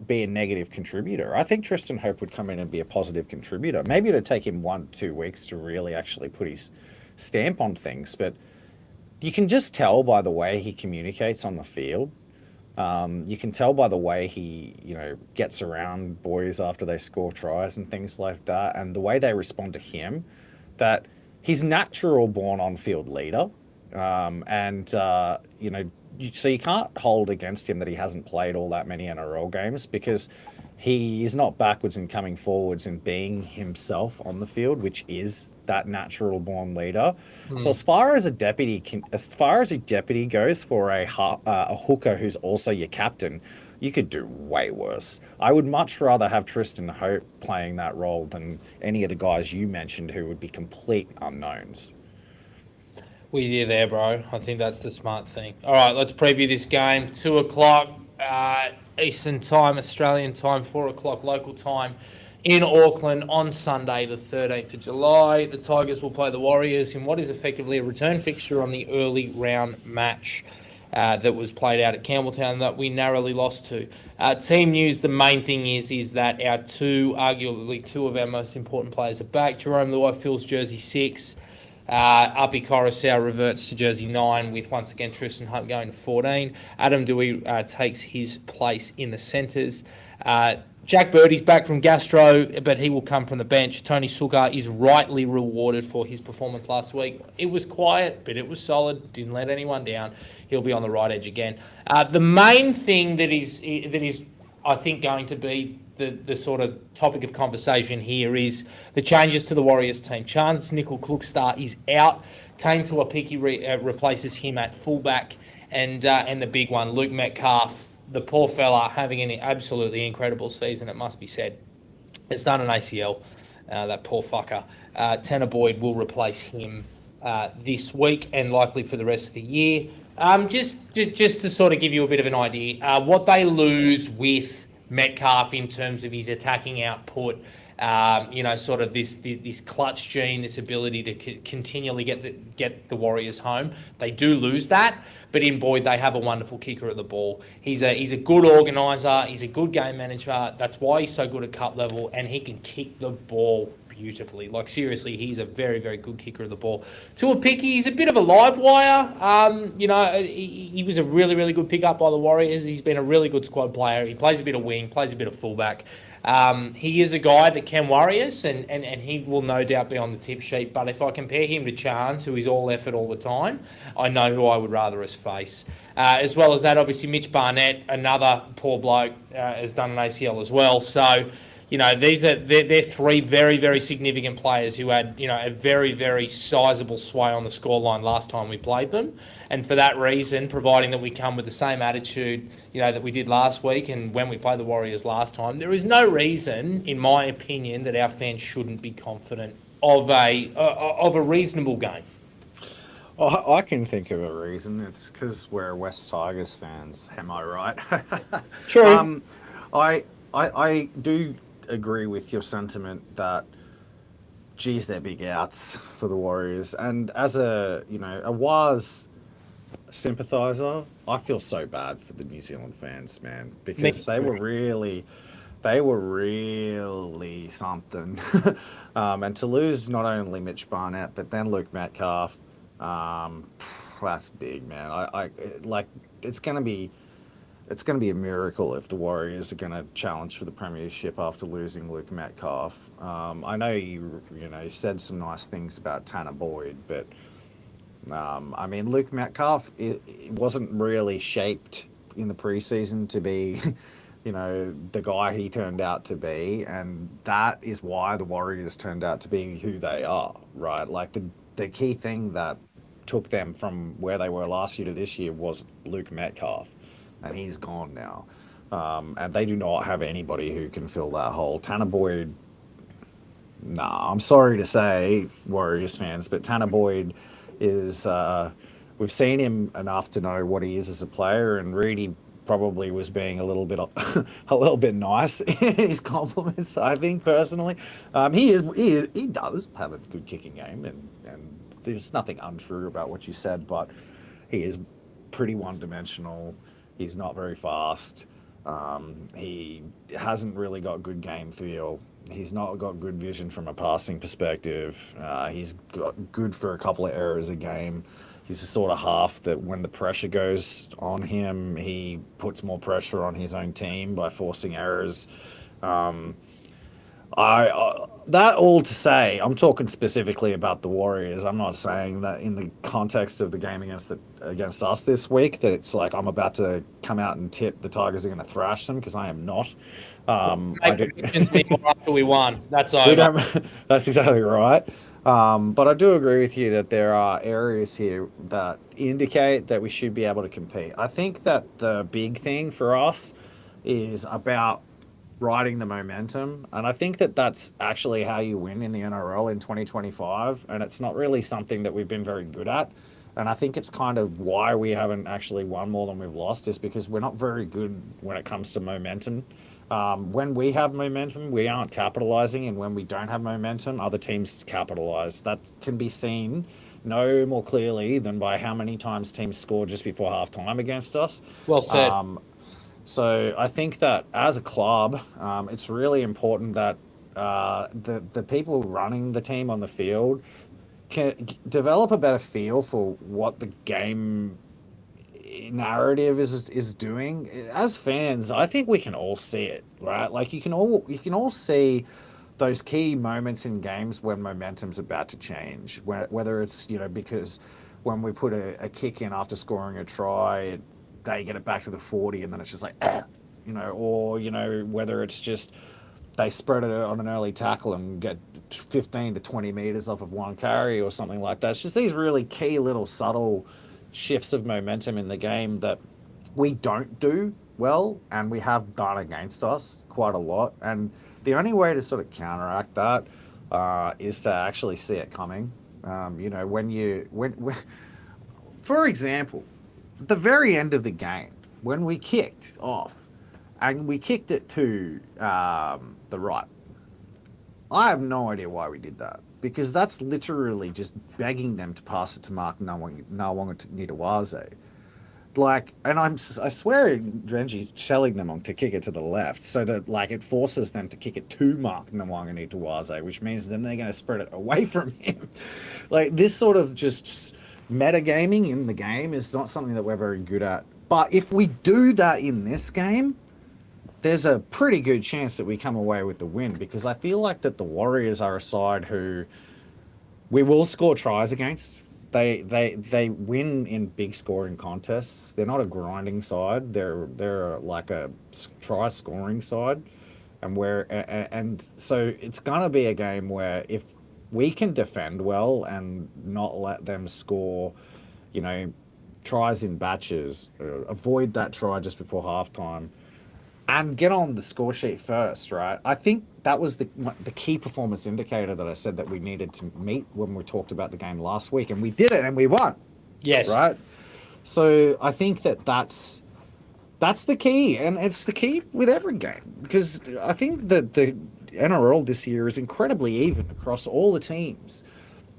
be a negative contributor. I think Tristan Hope would come in and be a positive contributor. Maybe it'd take him 1-2 weeks to really actually put his stamp on things, but you can just tell by the way he communicates on the field. You can tell by the way he, gets around boys after they score tries and things like that, and the way they respond to him, that he's natural born on-field leader. So you can't hold against him that he hasn't played all that many NRL games because he is not backwards in coming forwards and being himself on the field, which is that natural born leader. So as far as a deputy goes for a hooker who's also your captain, you could do way worse. I would much rather have Tristan Hope playing that role than any of the guys you mentioned who would be complete unknowns. With you there, bro. I think that's the smart thing. All right, let's preview this game. 2 o'clock Eastern Time, Australian Time, 4 o'clock local time in Auckland on Sunday, the 13th of July. The Tigers will play the Warriors in what is effectively a return fixture on the early round match that was played out at Campbelltown that we narrowly lost to. Team news, the main thing is that arguably two of our most important players are back. Jerome Luai fills jersey 6. Api Coruscant reverts to jersey 9 with once again Tristan Hope going to 14. Adam Dewey takes his place in the centres. Jack Birdie's back from gastro, but he will come from the bench. Tony Suka is rightly rewarded for his performance last week. It was quiet, but it was solid. Didn't let anyone down. He'll be on the right edge again. The main thing that is, I think, going to be the sort of topic of conversation here is the changes to the Warriors team. Chance Nickel-Klukstar is out. Tane Tuapiki replaces him at fullback. And the big one, Luke Metcalf, the poor fella, having an absolutely incredible season, it must be said. It's done an ACL, that poor fucker. Tanner Boyd will replace him this week and likely for the rest of the year. Just to sort of give you a bit of an idea, what they lose with Metcalf in terms of his attacking output, sort of this clutch gene, this ability to continually get the Warriors home. They do lose that, but in Boyd they have a wonderful kicker at the ball. He's a good organiser. He's a good game manager. That's why he's so good at cup level, and he can kick the ball beautifully. Like seriously, he's a very, very good kicker of the ball. Tuapiki, he's a bit of a live wire. He was a really, really good pickup by the Warriors. He's been a really good squad player. He plays a bit of wing, plays a bit of fullback. He is a guy that can worry us, and he will no doubt be on the tip sheet. But if I compare him to Chance, who is all effort all the time, I know who I would rather us face. As well as that, obviously, Mitch Barnett, another poor bloke, has done an ACL as well. So, they're 3 very, very significant players who had, a very, very sizable sway on the scoreline last time we played them. And for that reason, providing that we come with the same attitude, that we did last week and when we played the Warriors last time, there is no reason, in my opinion, that our fans shouldn't be confident of a reasonable game. I can think of a reason. It's because we're West Tigers fans. Am I right? True. I do agree with your sentiment that geez, they're big outs for the Warriors. And as a WAS sympathiser, I feel so bad for the New Zealand fans, man, because they were really something. And to lose not only Mitch Barnett but then Luke Metcalf, that's big, man. I like it's gonna be a miracle if the Warriors are going to challenge for the premiership after losing Luke Metcalf. I know you said some nice things about Tanner Boyd, but I mean, Luke Metcalf it wasn't really shaped in the preseason to be, the guy he turned out to be, and that is why the Warriors turned out to be who they are, right? Like the key thing that took them from where they were last year to this year was Luke Metcalf, and he's gone now. And they do not have anybody who can fill that hole. Tanner Boyd, nah, I'm sorry to say, Warriors fans, but Tanner Boyd is, we've seen him enough to know what he is as a player, and Reedy probably was being a little bit nice in his compliments, I think, personally. He does have a good kicking game, and there's nothing untrue about what you said, but he is pretty one-dimensional. He's not very fast. He hasn't really got good game feel. He's not got good vision from a passing perspective. He's got good for a couple of errors a game. He's the sort of half that when the pressure goes on him, he puts more pressure on his own team by forcing errors. That all to say, I'm talking specifically about the Warriors. I'm not saying that in the context of the game against us this week that it's like I'm about to come out and tip the Tigers are going to thrash them, because I am not. After we won, that's over. That's exactly right. But I do agree with you that there are areas here that indicate that we should be able to compete. I think that the big thing for us is about riding the momentum, and I think that that's actually how you win in the NRL in 2025, and it's not really something that we've been very good at, and I think it's kind of why we haven't actually won more than we've lost, is because we're not very good when it comes to momentum. When we have momentum, we aren't capitalizing, and when we don't have momentum, other teams capitalize. That can be seen no more clearly than by how many times teams score just before halftime against us. Well said. So I think that as a club, it's really important that the people running the team on the field can develop a better feel for what the game narrative is doing. As fans, I think we can all see it, right? Like you can all see those key moments in games when momentum's about to change. Whether it's because when we put a kick in after scoring a try, they get it back to the 40, and then it's just like, or whether it's just they spread it on an early tackle and get 15 to 20 meters off of one carry or something like that. It's just these really key little subtle shifts of momentum in the game that we don't do well, and we have done against us quite a lot. And the only way to sort of counteract that is to actually see it coming. For example, at the very end of the game, when we kicked off, and we kicked it to the right, I have no idea why we did that, because that's literally just begging them to pass it to Mark Nawangutawase. And I swear Renji's telling them to kick it to the left, so that it forces them to kick it to Mark Nawangutawase, which means then they're going to spread it away from him. This sort of just metagaming in the game is not something that we're very good at. But if we do that in this game, there's a pretty good chance that we come away with the win, because I feel like that the Warriors are a side who we will score tries against. They win in big scoring contests. They're not a grinding side. They're like a try scoring side, and so it's gonna be a game where if we can defend well and not let them score, tries in batches, avoid that try just before halftime, and get on the score sheet first, right? I think that was the key performance indicator that I said that we needed to meet when we talked about the game last week, and we did it, and we won. Yes. Right? So I think that's the key, and it's the key with every game, because I think that NRL this year is incredibly even across all the teams.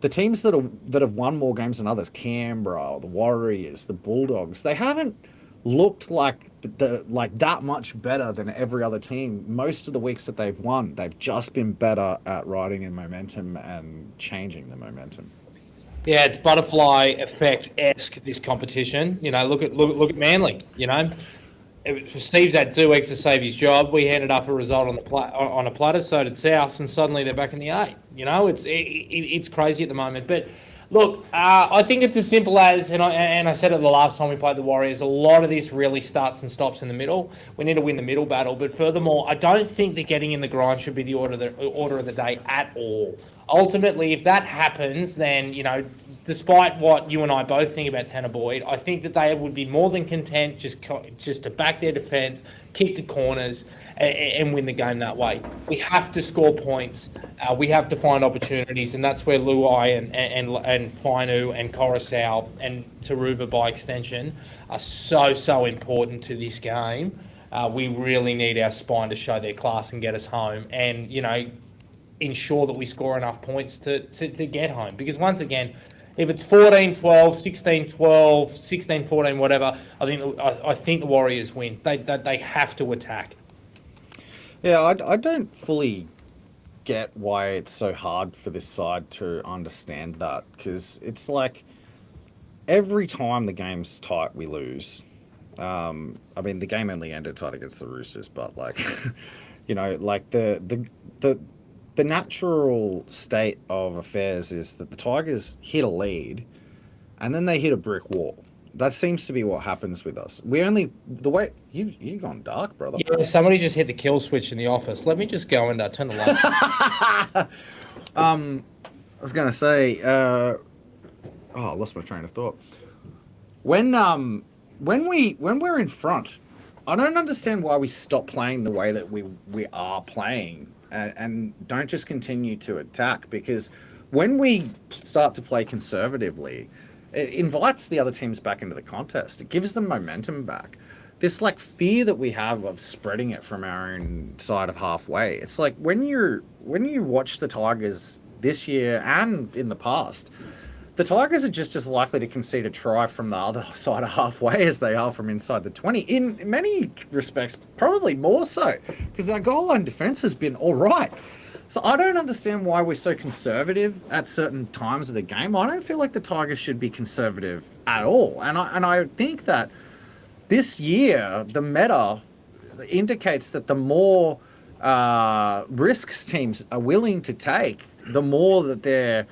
The teams that have won more games than others, Canberra, the Warriors, the Bulldogs, they haven't looked like that much better than every other team. Most of the weeks that they've won, they've just been better at riding in momentum and changing the momentum. Yeah, it's butterfly effect-esque, this competition. Look at Manly. Steve's had 2 weeks to save his job. We handed up a result on a platter. So did South, and suddenly they're back in the 8. It's crazy at the moment. But look, I think it's as simple as, and I said it the last time we played the Warriors, a lot of this really starts and stops in the middle. We need to win the middle battle. But furthermore, I don't think that getting in the grind should be the order of the day at all. Ultimately, if that happens, then, despite what you and I both think about Tanner Boyd, I think that they would be more than content just to back their defence, kick the corners, and win the game that way. We have to score points. We have to find opportunities, and that's where Luai and Fainu and Coruscant and Taruva by extension are so important to this game. We really need our spine to show their class and get us home, and ensure that we score enough points to get home. Because once again, if it's 14-12, 16-12, 16-14, whatever, I think the Warriors win. They have to attack. Yeah, I don't fully get why it's so hard for this side to understand that, because it's like every time the game's tight, we lose. The game only ended tight against the Roosters, but the natural state of affairs is that the Tigers hit a lead and then they hit a brick wall. That seems to be what happens with us. You've gone dark, brother. Yeah, somebody just hit the kill switch in the office. Let me just go and turn the light. I was going to say, I lost my train of thought. When we're in front, I don't understand why we stop playing the way that we are playing. And don't just continue to attack, because when we start to play conservatively, it invites the other teams back into the contest. It gives them momentum back. This fear that we have of spreading it from our own side of halfway. It's like when you watch the Tigers this year and in the past, the Tigers are just as likely to concede a try from the other side of halfway as they are from inside the 20. In many respects, probably more so, because our goal line defence has been all right. So I don't understand why we're so conservative at certain times of the game. I don't feel like the Tigers should be conservative at all. And I think that this year, the meta indicates that the more risks teams are willing to take, the more that they're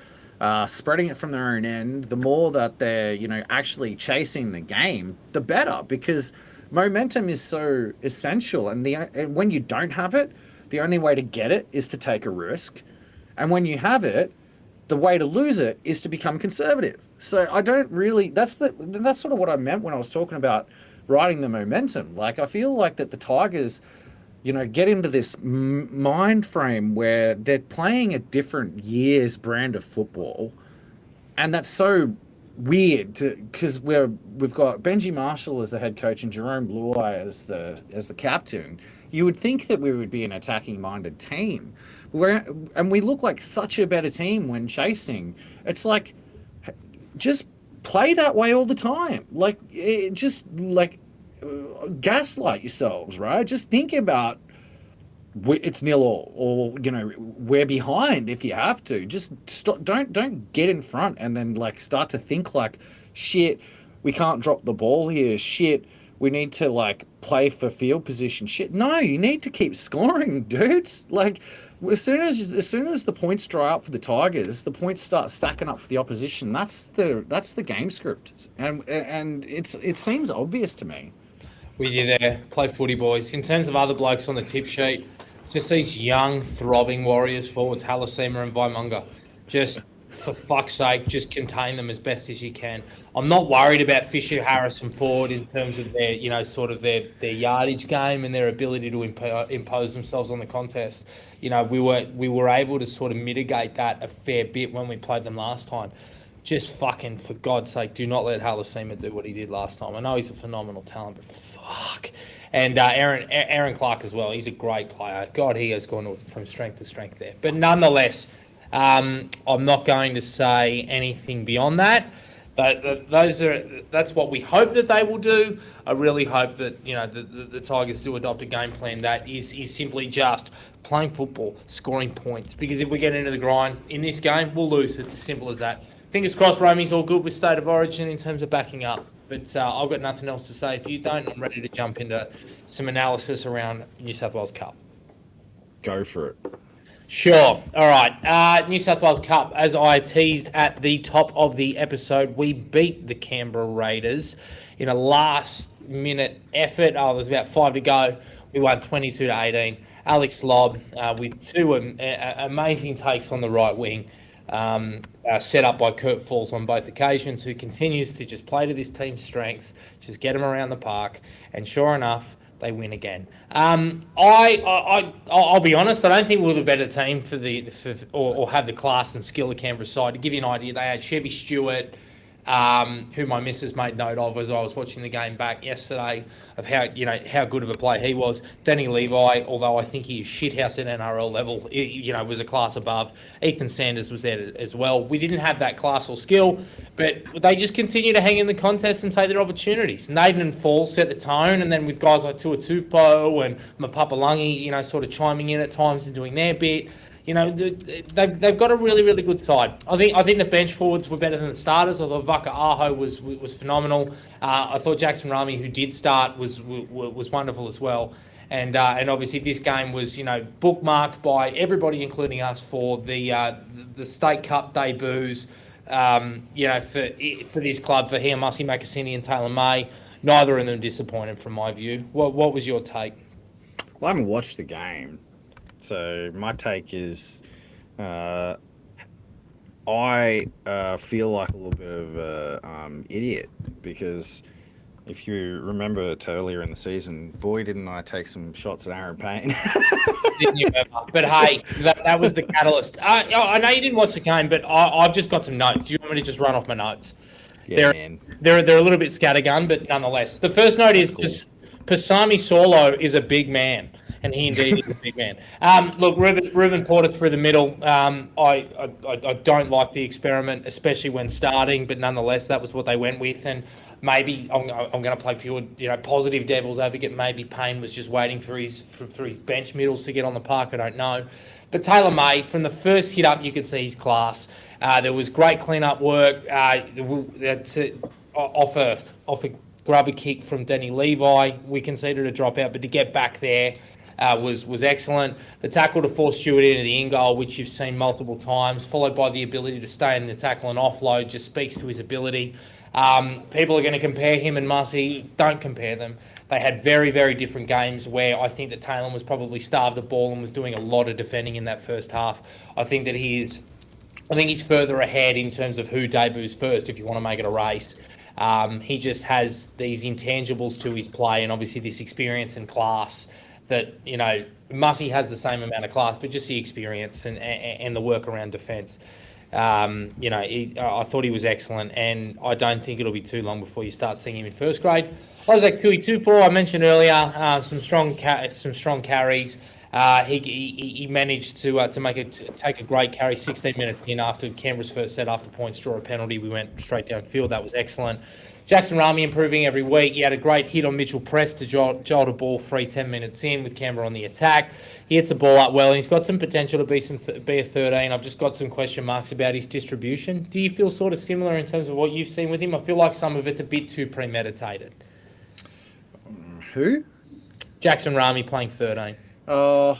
spreading it from their own end, the more that they're, actually chasing the game, the better, because momentum is so essential. And when you don't have it, the only way to get it is to take a risk. And when you have it, the way to lose it is to become conservative. So I don't really, that's sort of what I meant when I was talking about riding the momentum. I feel like that the Tigers, get into this mind frame where they're playing a different year's brand of football. And that's so weird because we've got Benji Marshall as the head coach and Jiren Buller as the captain. You would think that we would be an attacking minded team. And we look like such a better team when chasing. It's like, just play that way all the time. Gaslight yourselves, right? Just think about it's 0-0, or we're behind if you have to. Just stop. Don't get in front and then start to think shit, we can't drop the ball here. Shit, we need to play for field position. Shit, no, you need to keep scoring, dudes. As soon as the points dry up for the Tigers, the points start stacking up for the opposition. That's the game script, and it seems obvious to me. With you there, play footy, boys. In terms of other blokes on the tip sheet, it's just these young, throbbing Warriors forwards, Halasima and Vaimunga. Just, for fuck's sake, just contain them as best as you can. I'm not worried about Fisher, Harris and Ford in terms of their, their yardage game and their ability to impose themselves on the contest. We were able to sort of mitigate that a fair bit when we played them last time. just fucking, for God's sake, do not let Halasima do what he did last time. I know he's a phenomenal talent, but fuck. And Aaron Clark as well. He's a great player. God, he has gone from strength to strength there. But nonetheless, I'm not going to say anything beyond that. That's what we hope that they will do. I really hope that the Tigers do adopt a game plan that is simply just playing football, scoring points. Because if we get into the grind in this game, we'll lose. It's as simple as that. Fingers crossed, Romy's all good with State of Origin in terms of backing up. But I've got nothing else to say. If you don't, I'm ready to jump into some analysis around New South Wales Cup. Go for it. Sure. All right. New South Wales Cup, as I teased at the top of the episode, we beat the Canberra Raiders in a last-minute effort. There's about 5 to go. We won 22-18. Alex Lobb with two amazing takes on the right wing. Set up by Kurt Falls on both occasions, who continues to just play to this team's strengths, just get them around the park, and sure enough, they win again. I'll be honest, I don't think we're the better team or have the class and skill of Canberra side. To give you an idea, they had Chevy Stewart, who my missus made note of as I was watching the game back yesterday, of how good of a player he was. Danny Levi, although I think he is shithouse at NRL level, was a class above. Ethan Sanders was there as well. We didn't have that class or skill, but they just continue to hang in the contest and take their opportunities. Naden and Fall set the tone, and then with guys like Tua Tupo and Mapapalangi, sort of chiming in at times and doing their bit. They've got a really, really good side. I think the bench forwards were better than the starters. I thought Vaka Aho was phenomenal. I thought Jackson Rami, who did start, was wonderful as well. And obviously this game was bookmarked by everybody, including us, for the State Cup debuts. For this club, for Hiamasi Makasini and Taylor May. Neither of them disappointed from my view. What was your take? Well, I haven't watched the game. So my take is, I feel like a little bit of an idiot, because if you remember to earlier in the season, boy, didn't I take some shots at Aaron Payne. Didn't you ever? But hey, that was the catalyst. I know you didn't watch the game, but I've just got some notes. You want me to just run off my notes? Yeah, man. They're a little bit scattergun, but nonetheless. The first note is Pasami Solo is a big man. And he indeed is a big man. Look, Ruben Porter through the middle. I don't like the experiment, especially when starting, but nonetheless, that was what they went with. And maybe I'm going to play pure, positive devil's advocate. Maybe Payne was just waiting for his bench middles to get on the park. I don't know. But Taylor May, from the first hit up, you could see his class. There was great clean-up work off a grubber kick from Danny Levi. We conceded a dropout, but to get back there, was excellent. The tackle to force Stewart into the in-goal, which you've seen multiple times, followed by the ability to stay in the tackle and offload, just speaks to his ability. People are going to compare him and Mussy. Don't compare them. They had very, very different games where I think that Taylor was probably starved the ball and was doing a lot of defending in that first half. I think he's further ahead in terms of who debuts first, if you want to make it a race. He just has these intangibles to his play, and obviously this experience and class that, Mussy has the same amount of class, but just the experience and the work around defence. I thought he was excellent, and I don't think it'll be too long before you start seeing him in first grade. Isaac Tui Tupou, I mentioned earlier, some strong carries. He managed to take a great carry 16 minutes in after Canberra's first set after points, draw a penalty. We went straight downfield. That was excellent. Jackson Rami improving every week. He had a great hit on Mitchell Press to jolt a ball free 10 minutes in with Canberra on the attack. He hits the ball up well, and he's got some potential to be a 13. I've just got some question marks about his distribution. Do you feel sort of similar in terms of what you've seen with him? I feel like some of it's a bit too premeditated. Who? Jackson Rami playing 13. I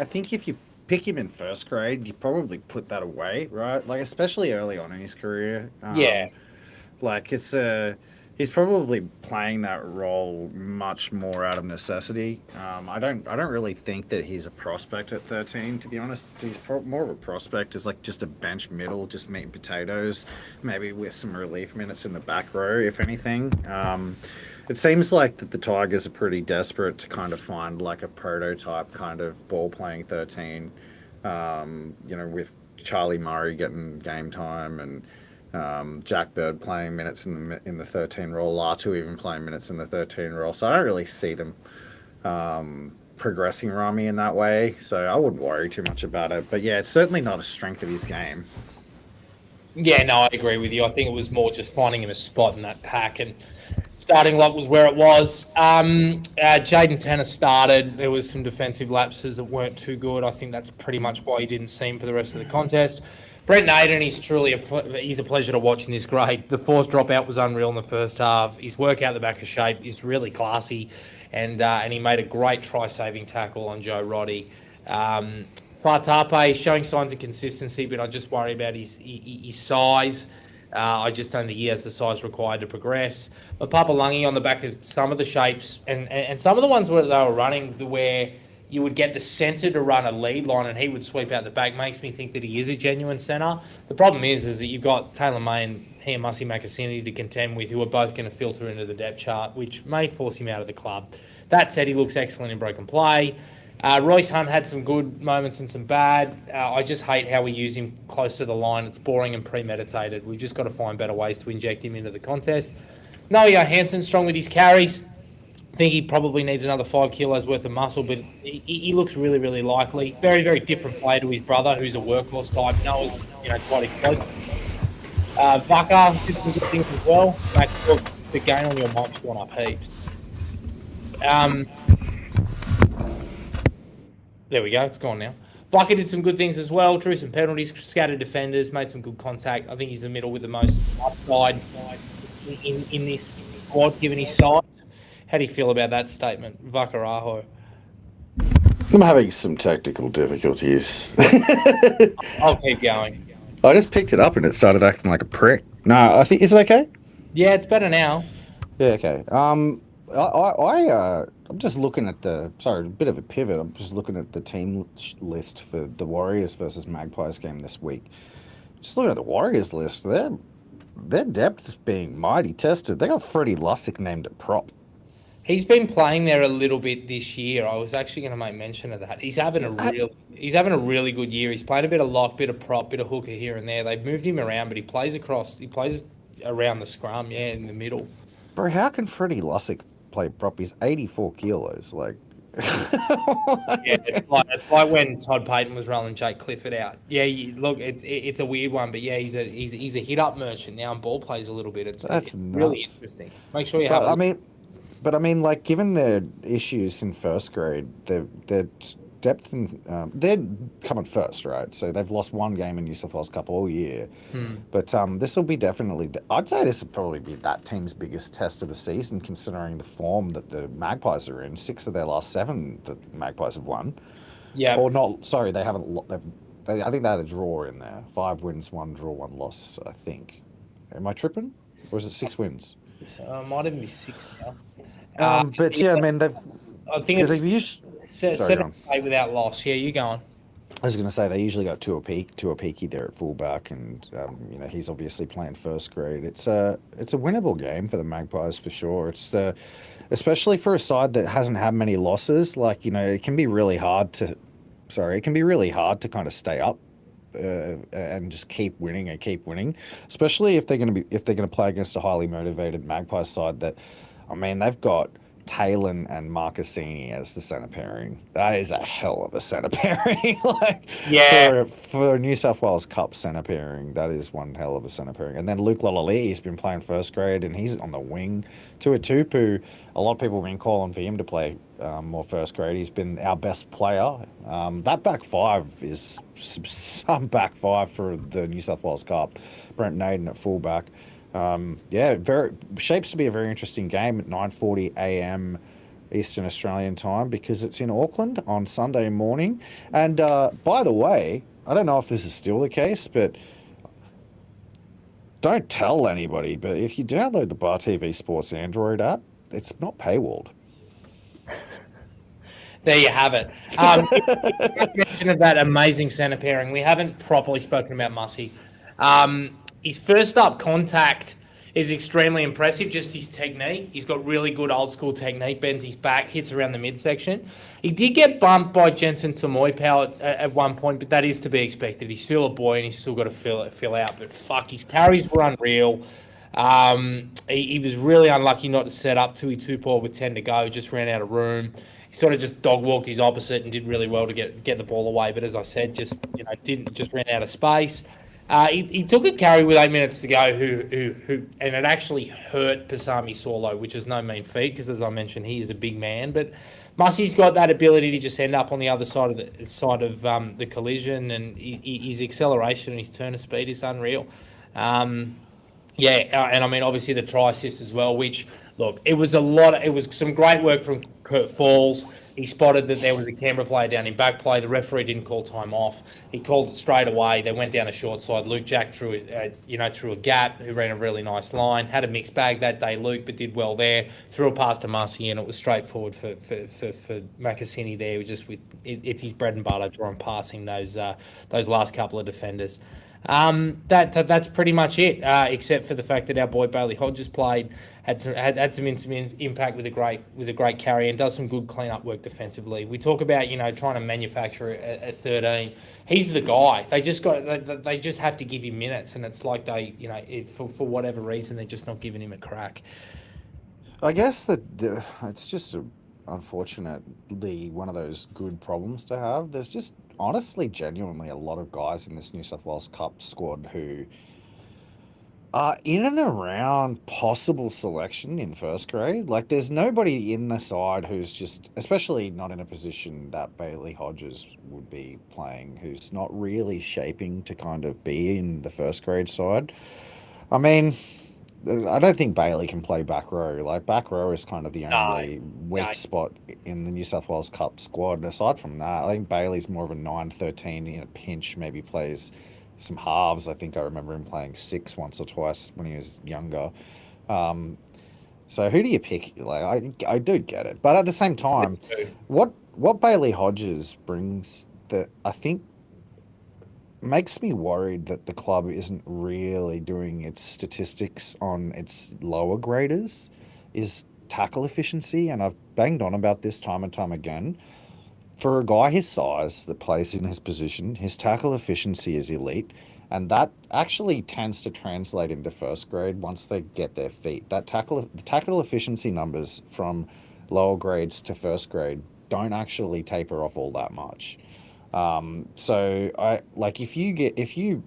think if you pick him in first grade, you probably put that away, right? Like, especially early on in his career. He's probably playing that role much more out of necessity. I don't really think that he's a prospect at 13, to be honest. He's more of a prospect as like just a bench middle, just meat and potatoes, maybe with some relief minutes in the back row, if anything. It seems like that the Tigers are pretty desperate to kind of find like a prototype kind of ball-playing 13, with Charlie Murray getting game time, and Jack Bird playing minutes in the 13 role, Latu even playing minutes in the 13 role. So I don't really see them progressing Rami in that way. So I wouldn't worry too much about it. But yeah, it's certainly not a strength of his game. Yeah, no, I agree with you. I think it was more just finding him a spot in that pack, and starting lock was where it was. Jaden Tanner started. There was some defensive lapses that weren't too good. I think that's pretty much why he didn't see him for the rest of the contest. Brent Naden, he's truly he's a pleasure to watch in this grade. The force dropout was unreal in the first half. His work out the back of shape is really classy, and he made a great try-saving tackle on Joe Roddy. Fatape showing signs of consistency, but I just worry about his size. I just don't think he has the size required to progress. But Papalangi on the back of some of the shapes and some of the ones where they were running where you would get the centre to run a lead line and he would sweep out the back makes me think that he is a genuine centre. The problem is that you've got Taylor May and Hiamasi Makasini to contend with, who are both going to filter into the depth chart, which may force him out of the club. That said, he looks excellent in broken play. Royce Hunt had some good moments and some bad. I just hate how we use him close to the line. It's boring and premeditated. We've just got to find better ways to inject him into the contest. Noah Johansson, strong with his carries. I think he probably needs another 5 kilos worth of muscle, but he looks really, really likely. Very, very different player to his brother, who's a workhorse type. Noah's, quite explosive. Vaka did some good things as well. Mate, look, the gain on your mop's gone up heaps. There we go. It's gone now. Vaka did some good things as well. Drew some penalties, scattered defenders, made some good contact. I think he's the middle with the most upside in this squad, given his size. How do you feel about that statement, Vaka Aho? I'm having some technical difficulties. I'll keep going. I just picked it up and it started acting like a prick. No, I think is it okay? Yeah, it's better now. Yeah, okay. I'm just looking at a bit of a pivot. I'm just looking at the team list for the Warriors versus Magpies game this week. Just looking at the Warriors list, their depth is being mighty tested. They got Freddie Lussick named at prop. He's been playing there a little bit this year. I was actually going to make mention of that. He's having a really good year. He's playing a bit of lock, bit of prop, bit of hooker here and there. They've moved him around, but he plays around the scrum, in the middle. Bro, how can Freddie Lussick play prop? He's 84 kilos. Like, it's like when Todd Payton was rolling Jake Clifford out. Yeah, look, it's a weird one, but yeah, he's a hit up merchant now and ball plays a little bit. It's really interesting. Make sure you have. But I mean, like, given their issues in first grade, their depth in they're coming first, right? So they've lost one game in New South Wales Cup all year. But this will be definitely, I'd say this will probably be that team's biggest test of the season, considering the form that the Magpies are in. 6 of their last 7 that the Magpies have won. Yeah. Or not? Sorry, they haven't. I think they had a draw in there. 5 wins, 1 draw, 1 loss. I think. Am I tripping? Or is it 6 wins? Might even be 6 now. But yeah, I mean, I think it's 7-8 without loss. Yeah, you go on. I was going to say they usually got Tuapiki there at fullback, and he's obviously playing first grade. It's a winnable game for the Magpies for sure. It's especially for a side that hasn't had many losses. Like, it can be really hard to kind of stay up and just keep winning, especially if they're going to play against a highly motivated Magpies side that. I mean, they've got Talon and Marcassini as the centre pairing. That is a hell of a centre pairing. For New South Wales Cup centre pairing, that is one hell of a centre pairing. And then Luke Lalali, he's been playing first grade and he's on the wing. Tuatupu, a lot of people have been calling for him to play more first grade. He's been our best player. That back 5 is some back 5 for the New South Wales Cup. Brent Naden at fullback. Shapes to be a very interesting game at 9:40 a.m. Eastern Australian time because it's in Auckland on Sunday morning. And by the way, I don't know if this is still the case, but don't tell anybody. But if you download the Bar TV Sports Android app, it's not paywalled. There you have it. Mention of that amazing centre pairing. We haven't properly spoken about Mussy. His first up contact is extremely impressive, just his technique. He's got really good old school technique, bends his back, hits around the midsection. He did get bumped by Jensen Tamoipao at one point, but that is to be expected. He's still a boy and he's still got to fill out. But fuck, his carries were unreal. He was really unlucky not to set up Tui Tupou with 10 to go, just ran out of room. He sort of just dog walked his opposite and did really well to get the ball away. But as I said, just ran out of space. He took a carry with 8 minutes to go, and it actually hurt Pasami Saulo, which is no mean feat because, as I mentioned, he is a big man. But Mussie's got that ability to just end up on the other side of the collision, and his acceleration and his turn of speed is unreal. And I mean, obviously the try assist as well, which, look, it was some great work from Kurt Falls. He spotted that there was a Canberra player down in back play. The referee didn't call time off. He called it straight away. They went down a short side. Luke Jack threw a gap, who ran a really nice line. Had a mixed bag that day, Luke, but did well there. Threw a pass to Mussy, and it was straightforward for Makasini there. It's his bread and butter, drawing passing those last couple of defenders. That's pretty much it, except for the fact that our boy Bailey Hodges played, had some impact with a great carry and does some good clean-up work defensively. We talk about trying to manufacture at 13. He's the guy. They just have to give him minutes, and it's like for whatever reason they're just not giving him a crack. I guess that it's just unfortunately one of those good problems to have. There's just honestly, genuinely a lot of guys in this New South Wales Cup squad who are in and around possible selection in first grade. Like, there's nobody in the side who's just, especially not in a position that Bailey Hodges would be playing, who's not really shaping to kind of be in the first grade side. I mean, I don't think Bailey can play back row. Like, back row is kind of the only weak spot in the New South Wales Cup squad. And aside from that, I think Bailey's more of a 9-13 in a pinch, maybe plays some halves. I think I remember him playing 6 once or twice when he was younger. So who do you pick? Like, I do get it. But at the same time, what Bailey Hodges brings that I think makes me worried that the club isn't really doing its statistics on its lower graders is tackle efficiency. And I've banged on about this time and time again. For a guy his size that plays in his position, his tackle efficiency is elite. And that actually tends to translate into first grade once they get their feet. The tackle efficiency numbers from lower grades to first grade don't actually taper off all that much. So I like if you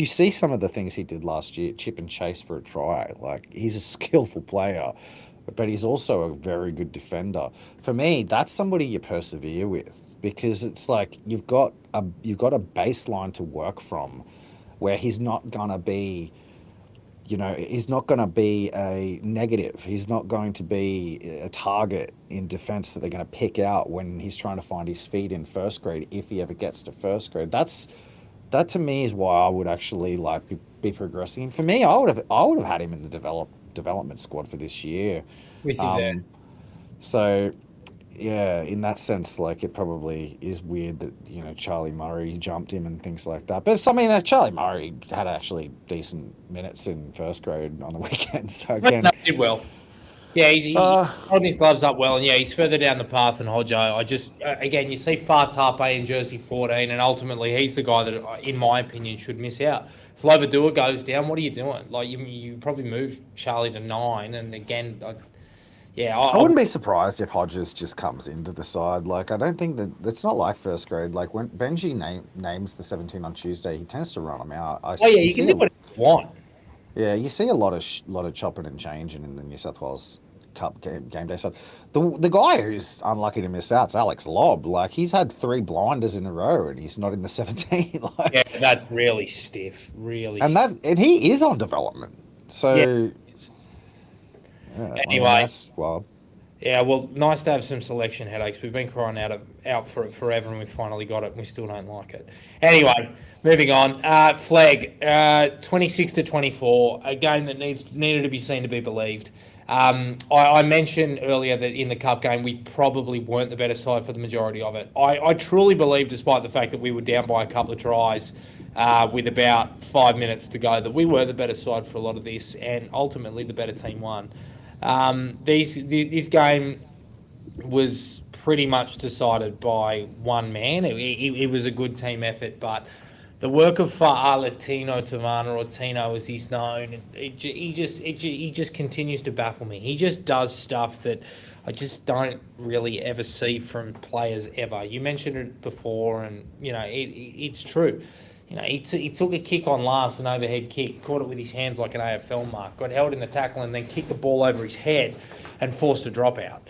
see some of the things he did last year, chip and chase for a try, like, he's a skillful player, but he's also a very good defender. For me, that's somebody you persevere with, because it's like you've got a baseline to work from where he's not gonna be, he's not going to be a negative. He's not going to be a target in defence that they're going to pick out when he's trying to find his feet in first grade, if he ever gets to first grade. That to me is why I would actually be progressing him. For me, I would have had him in the development squad for this year. With you there. So, yeah, in that sense, like, it probably is weird that, Charlie Murray jumped him and things like that. But, I mean, Charlie Murray had actually decent minutes in first grade on the weekend. So, again... No, he did well. Yeah, he's holding his gloves up well, and, yeah, he's further down the path than Hodjo. I just, again, you see Fatape in jersey 14, and ultimately he's the guy that, in my opinion, should miss out. If Lovadua goes down, what are you doing? Like, you probably move Charlie to 9, and, again... I wouldn't be surprised if Hodges just comes into the side. Like, I don't think that it's not like first grade. Like, when Benji names the 17 on Tuesday, he tends to run them out. You can do what you want. Yeah, you see a lot of chopping and changing in the New South Wales Cup game day side. The guy who's unlucky to miss out is Alex Lobb. Like, he's had 3 blinders in a row, and he's not in the 17. Like, yeah, that's really stiff. Really, and he is on development. So. Yeah. Anyway, that's wild. Yeah, well, nice to have some selection headaches. We've been crying out for it forever, and we finally got it, and we still don't like it. Anyway, moving on. Flegg, 26-24, a game that needed to be seen to be believed. I mentioned earlier that in the Cup game, we probably weren't the better side for the majority of it. I truly believe, despite the fact that we were down by a couple of tries, with about 5 minutes to go that we were the better side for a lot of this, and ultimately the better team won. This game was pretty much decided by one man. It was a good team effort, but the work of Tino Tavana, or Tino as he's known, he just continues to baffle me. He just does stuff that I just don't really ever see from players ever. You mentioned it before, and it's true. He took a kick on last, an overhead kick, caught it with his hands like an AFL mark, got held in the tackle, and then kicked the ball over his head and forced a dropout.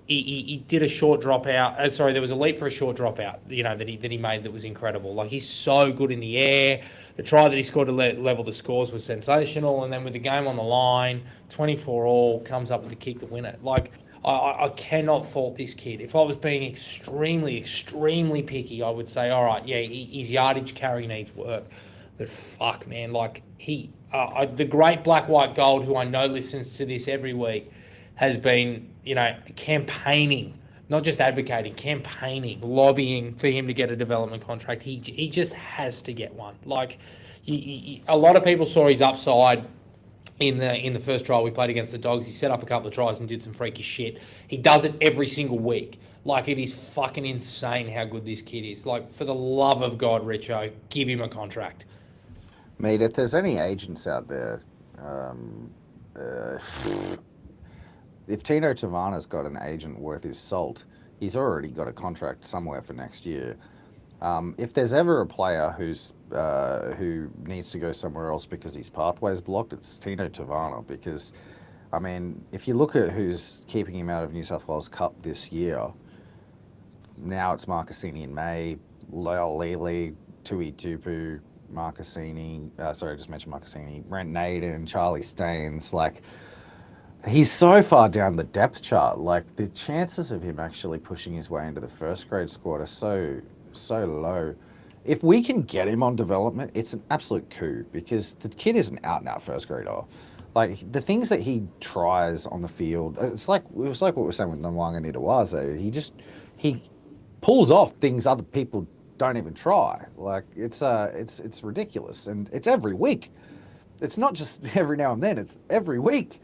He did a short dropout. Sorry, there was a leap for a short dropout. That he made that was incredible. Like, he's so good in the air. The try that he scored to level the scores was sensational. And then with the game on the line, 24-all, comes up with the kick to win it. Like, I cannot fault this kid. If I was being extremely, extremely picky, I would say, all right, yeah, his yardage carry needs work. But fuck, man, like, the great Black, White, Gold, who I know listens to this every week, has been, campaigning, not just advocating, campaigning, lobbying for him to get a development contract. He just has to get one. Like, a lot of people saw his upside in the first trial we played against the Dogs. He set up a couple of tries and did some freaky shit. He does it every single week. Like, it is fucking insane how good this kid is. Like, for the love of God, Richo, give him a contract. Mate, if there's any agents out there, if Tino Tavana's got an agent worth his salt, he's already got a contract somewhere for next year. If there's ever a player who needs to go somewhere else because his pathway's blocked, it's Tino Tavana. Because, I mean, if you look at who's keeping him out of New South Wales Cup this year, now it's Marcassini in May, Lyle Lely, Tui Tupu, Marcassini, I just mentioned Marcassini, Brent Naden, Charlie Staines. Like, he's so far down the depth chart. Like, the chances of him actually pushing his way into the first grade squad are so low. If we can get him on development, it's an absolute coup, because the kid is an out-and-out first grader. Like, the things that he tries on the field, it was like what we were saying with Nwanga Nitawaze. He pulls off things other people don't even try. Like, it's ridiculous, and it's every week. It's not just every now and then, it's every week.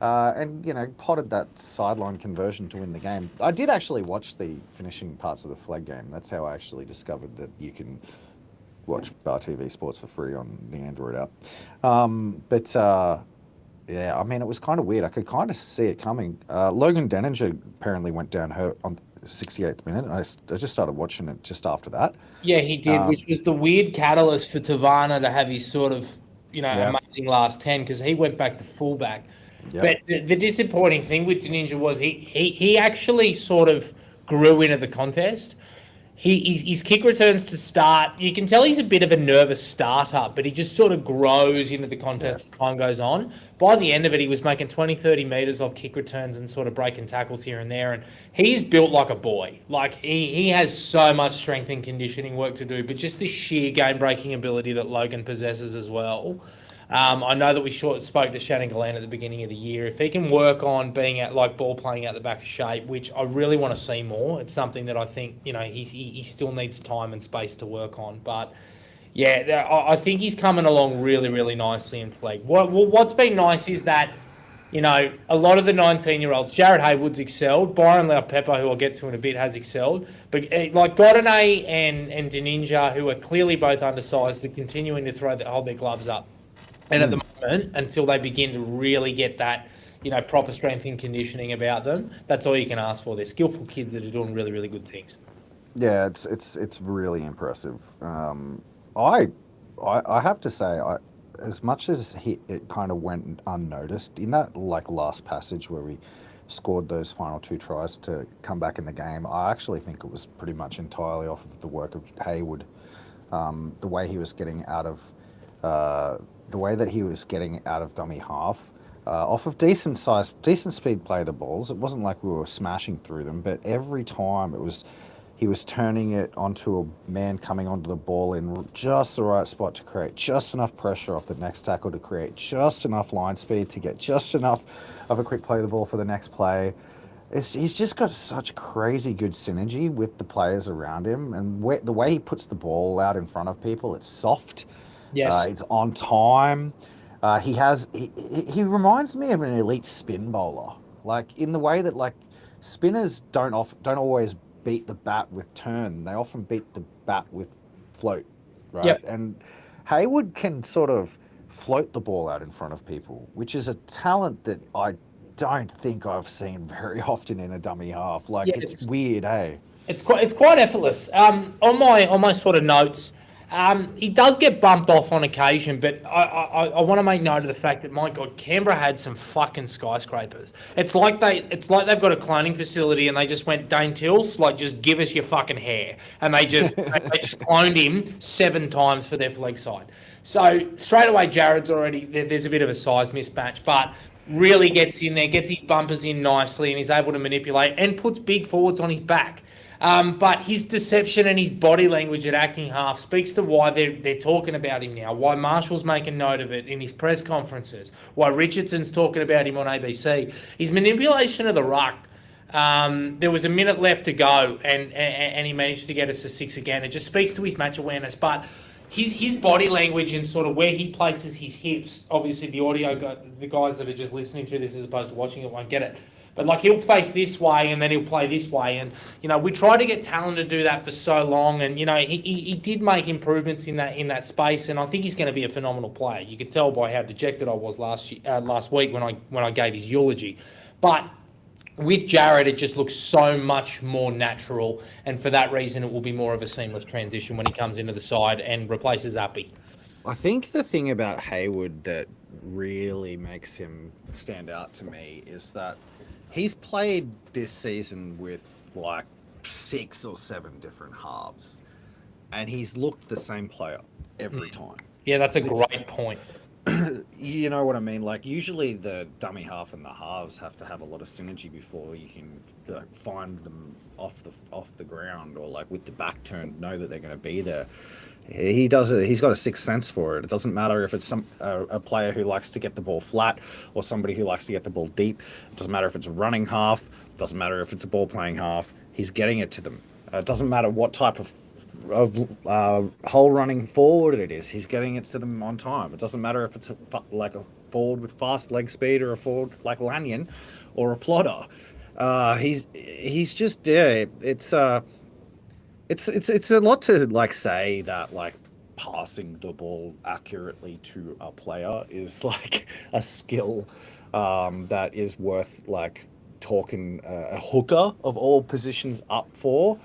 And potted that sideline conversion to win the game. I did actually watch the finishing parts of the Flegg game. That's how I actually discovered that you can watch Bar TV Sports for free on the Android app. Yeah, I mean, it was kind of weird. I could kind of see it coming. Logan Denninger apparently went down hurt on 68th minute. I just started watching it just after that. Yeah, he did, which was the weird catalyst for Tavana to have his sort of, amazing last 10, because he went back to fullback. Yep. But the disappointing thing with Denninger was he actually sort of grew into the contest. His kick returns to start. You can tell he's a bit of a nervous starter, but he just sort of grows into the contest as time goes on. By the end of it, he was making 20, 30 metres off kick returns and sort of breaking tackles here and there. And he's built like a boy. Like, he has so much strength and conditioning work to do, but just the sheer game-breaking ability that Logan possesses as well. I know that we spoke to Shannon Gallant at the beginning of the year. If he can work on being ball playing out the back of shape, which I really want to see more, it's something that I think he still needs time and space to work on. But yeah, I think he's coming along really, really nicely in Flegg. What's been nice is that a lot of the 19-year-olds, Jared Haywood's excelled, Byron Laupepper, who I'll get to in a bit, has excelled, but like Godinay and Denninger, who are clearly both undersized, are continuing to hold their gloves up. And at the moment, until they begin to really get that, proper strength and conditioning about them, that's all you can ask for. They're skillful kids that are doing really, really good things. Yeah, it's really impressive. I have to say, as much as it kind of went unnoticed in that last passage where we scored those final 2 tries to come back in the game, I actually think it was pretty much entirely off of the work of Haywood, the way he was getting out of. The way that he was getting out of dummy half, off of decent speed play of the balls. It wasn't like we were smashing through them, but every time he was turning it onto a man coming onto the ball in just the right spot to create just enough pressure off the next tackle to create just enough line speed to get just enough of a quick play of the ball for the next play. he's just got such crazy good synergy with the players around him, and the way he puts the ball out in front of people, it's soft. Yes. It's on time. He reminds me of an elite spin bowler, like in the way that like spinners don't always beat the bat with turn. They often beat the bat with float, right? Yep. And Hayward can sort of float the ball out in front of people, which is a talent that I don't think I've seen very often in a dummy half. Like it's weird, hey. It's quite effortless. On my sort of notes, he does get bumped off on occasion, but I want to make note of the fact that, my God, Canberra had some fucking skyscrapers. It's like they've got a cloning facility and they just went, Dane Tills, like, just give us your fucking hair, and they just cloned him 7 times for their Flegg side. So straight away, Jared's already there's a bit of a size mismatch, but really gets in there, gets his bumpers in nicely, and he's able to manipulate and puts big forwards on his back. But his deception and his body language at acting half speaks to why they're talking about him now, why Marshall's making note of it in his press conferences, why Richardson's talking about him on ABC. His manipulation of the ruck, there was a minute left to go, and he managed to get us to 6 again. It just speaks to his match awareness, but his body language and sort of where he places his hips, obviously the guys that are just listening to this as opposed to watching it won't get it. But like, he'll face this way and then he'll play this way. And, we tried to get Talon to do that for so long. And, he did make improvements in that space. And I think he's going to be a phenomenal player. You could tell by how dejected I was last week when I gave his eulogy. But with Jared, it just looks so much more natural. And for that reason, it will be more of a seamless transition when he comes into the side and replaces Appy. I think the thing about Hayward that really makes him stand out to me is that he's played this season with like 6 or 7 different halves, and he's looked the same player every time. Yeah, that's a great point. You know what I mean? Like, usually the dummy half and the halves have to have a lot of synergy before you can find them off the ground, or like with the back turned, know that they're going to be there. He does it. He's got a sixth sense for it. It doesn't matter if it's a player who likes to get the ball flat or somebody who likes to get the ball deep. It doesn't matter if it's a running half. It doesn't matter if it's a ball playing half. He's getting it to them. It doesn't matter what type of whole running forward it is. He's getting it to them on time. It doesn't matter if it's like a forward with fast leg speed or a forward like Lanyon or a plotter. He's just It's a lot to like say that like passing the ball accurately to a player is like a skill that is worth like talking a hooker of all positions up for.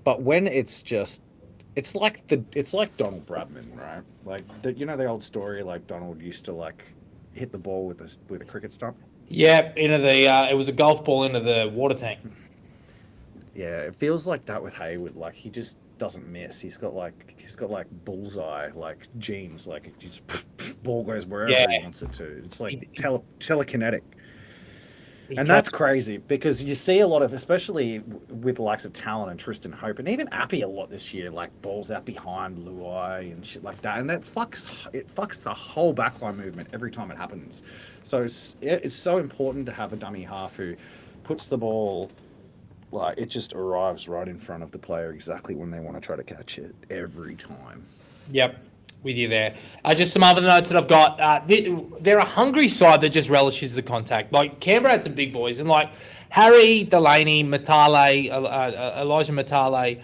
But when it's like Donald Bradman, right? Like the old story, like Donald used to like hit the ball with a cricket stump. Yeah, it was a golf ball into the water tank. Yeah, it feels like that with Hayward. Like, he just doesn't miss. He's got like bullseye like genes. Like, it just ball goes wherever he wants it to. It's like telekinetic. And that's crazy because you see a lot of, especially with the likes of Talon and Tristan Hope and even Appy a lot this year, like balls out behind Luai and shit like that. And that fucks the whole backline movement every time it happens. So it's so important to have a dummy half who puts the ball, like, it just arrives right in front of the player exactly when they want to try to catch it every time. Yep. With you there. Just some other notes that I've got. They're a hungry side that just relishes the contact. Like, Canberra had some big boys, and like Harry, Delaney, Matale, Elijah Matale.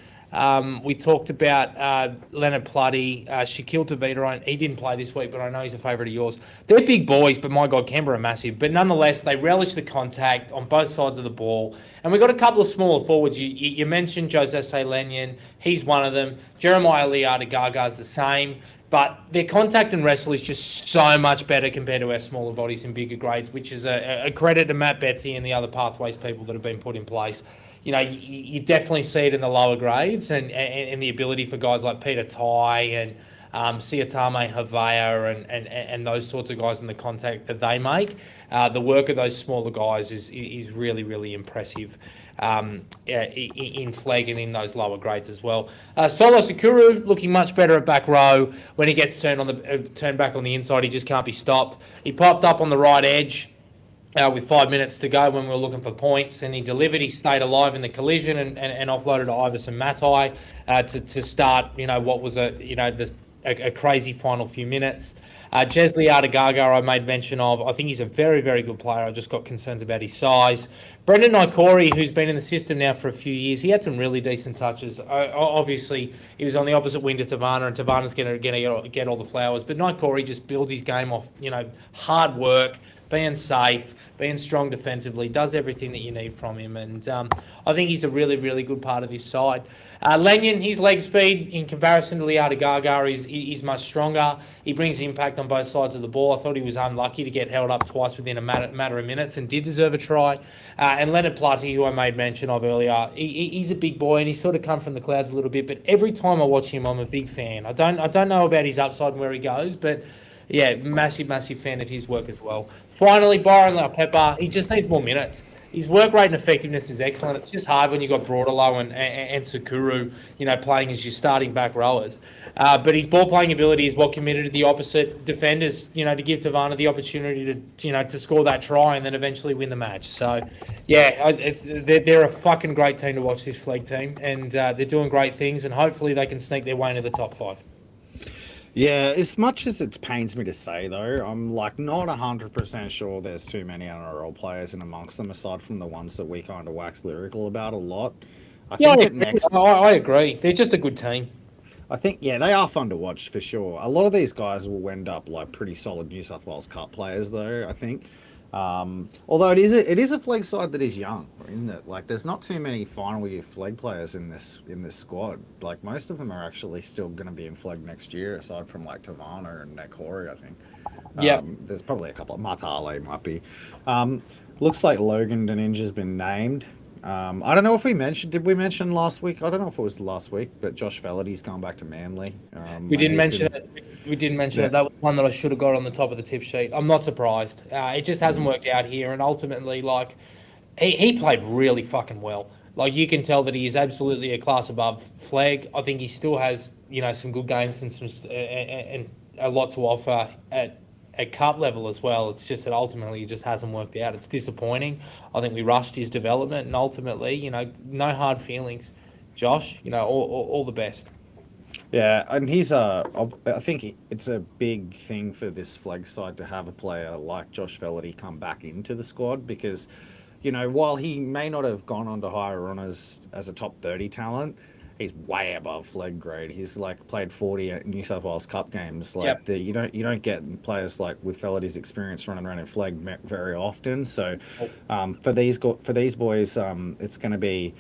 We talked about Leonard Pluddy, Shaquille Tavita. He didn't play this week, but I know he's a favourite of yours. They're big boys, but my God, Canberra are massive. But nonetheless, they relish the contact on both sides of the ball. And we've got a couple of smaller forwards. You mentioned Jose Lanyon. He's one of them. Jeremiah Leardagaga's the same. But their contact and wrestle is just so much better compared to our smaller bodies in bigger grades, which is a credit to Matt Betsy and the other pathways people that have been put in place. You definitely see it in the lower grades and the ability for guys like Peter Tai and Siatame Havea and those sorts of guys in the contact that they make. The work of those smaller guys is really, really impressive in Flegg and in those lower grades as well. Solo Sakuru looking much better at back row. When he gets turned back on the inside, he just can't be stopped. He popped up on the right edge. with 5 minutes to go when we were looking for points, and he delivered. He stayed alive in the collision and offloaded to Iverson Matai to start, what was a crazy final few minutes. Jesley Adagaga, I made mention of. I think he's a very, very good player. I just got concerns about his size. Brendan Nikori, who's been in the system now for a few years, he had some really decent touches. Obviously, he was on the opposite wing to Tavana, and Tavana's going to get all the flowers. But Nikori just builds his game off, hard work, being safe, being strong defensively, does everything that you need from him. And I think he's a really, really good part of this side. Lanyon, his leg speed in comparison to Liadagaga is much stronger. He brings impact on both sides of the ball. I thought he was unlucky to get held up twice within a matter of minutes and did deserve a try. And Leonard Plutty, who I made mention of earlier, he's a big boy and he's sort of come from the clouds a little bit. But every time I watch him, I'm a big fan. I don't know about his upside and where he goes, but yeah, massive, massive fan of his work as well. Finally, Byron Laupepper, he just needs more minutes. His work rate and effectiveness is excellent. It's just hard when you've got Broadalow and Sakuru, playing as your starting back rowers. But his ball playing ability is what committed to the opposite defenders, to give Tavana the opportunity to score that try and then eventually win the match. So, yeah, they're a fucking great team to watch, this Flegg team, and they're doing great things, and hopefully they can sneak their way into the top 5. Yeah, as much as it pains me to say, though, I'm not 100% sure there's too many NRL players in amongst them, aside from the ones that we kind of wax lyrical about a lot. I agree. They're just a good team. I think, yeah, they are fun to watch for sure. A lot of these guys will end up like pretty solid New South Wales Cup players, though, I think. Although it is a Flegg side that is young, isn't it? Like, there's not too many final year Flegg players in this squad. Like, most of them are actually still going to be in Flegg next year, aside from like Tavana and Nakori, I think. Yeah. There's probably a couple of Matale might be. Looks like Logan Deninja's been named. I don't know if did we mention last week? I don't know if it was last week, but Josh Fellardy's gone back to Manly. We didn't mention it. We didn't mention it. That was one that I should have got on the top of the tip sheet. I'm not surprised. It just hasn't worked out here, and ultimately, like, he played really fucking well. Like, you can tell that he is absolutely a class above Flegg. I think he still has, some good games and a lot to offer at cup level as well. It's just that ultimately it just hasn't worked out. It's disappointing. I think we rushed his development, and ultimately, no hard feelings. Josh, all the best. Yeah, and I think it's a big thing for this Flegg side to have a player like Josh Fellardy come back into the squad because, while he may not have gone on to higher honours as a top 30 talent, he's way above Flegg grade. He's like played 40 New South Wales Cup games. Like, yep. You don't get players like with Fellardy's experience running around in Flegg very often. So for these boys, it's going to be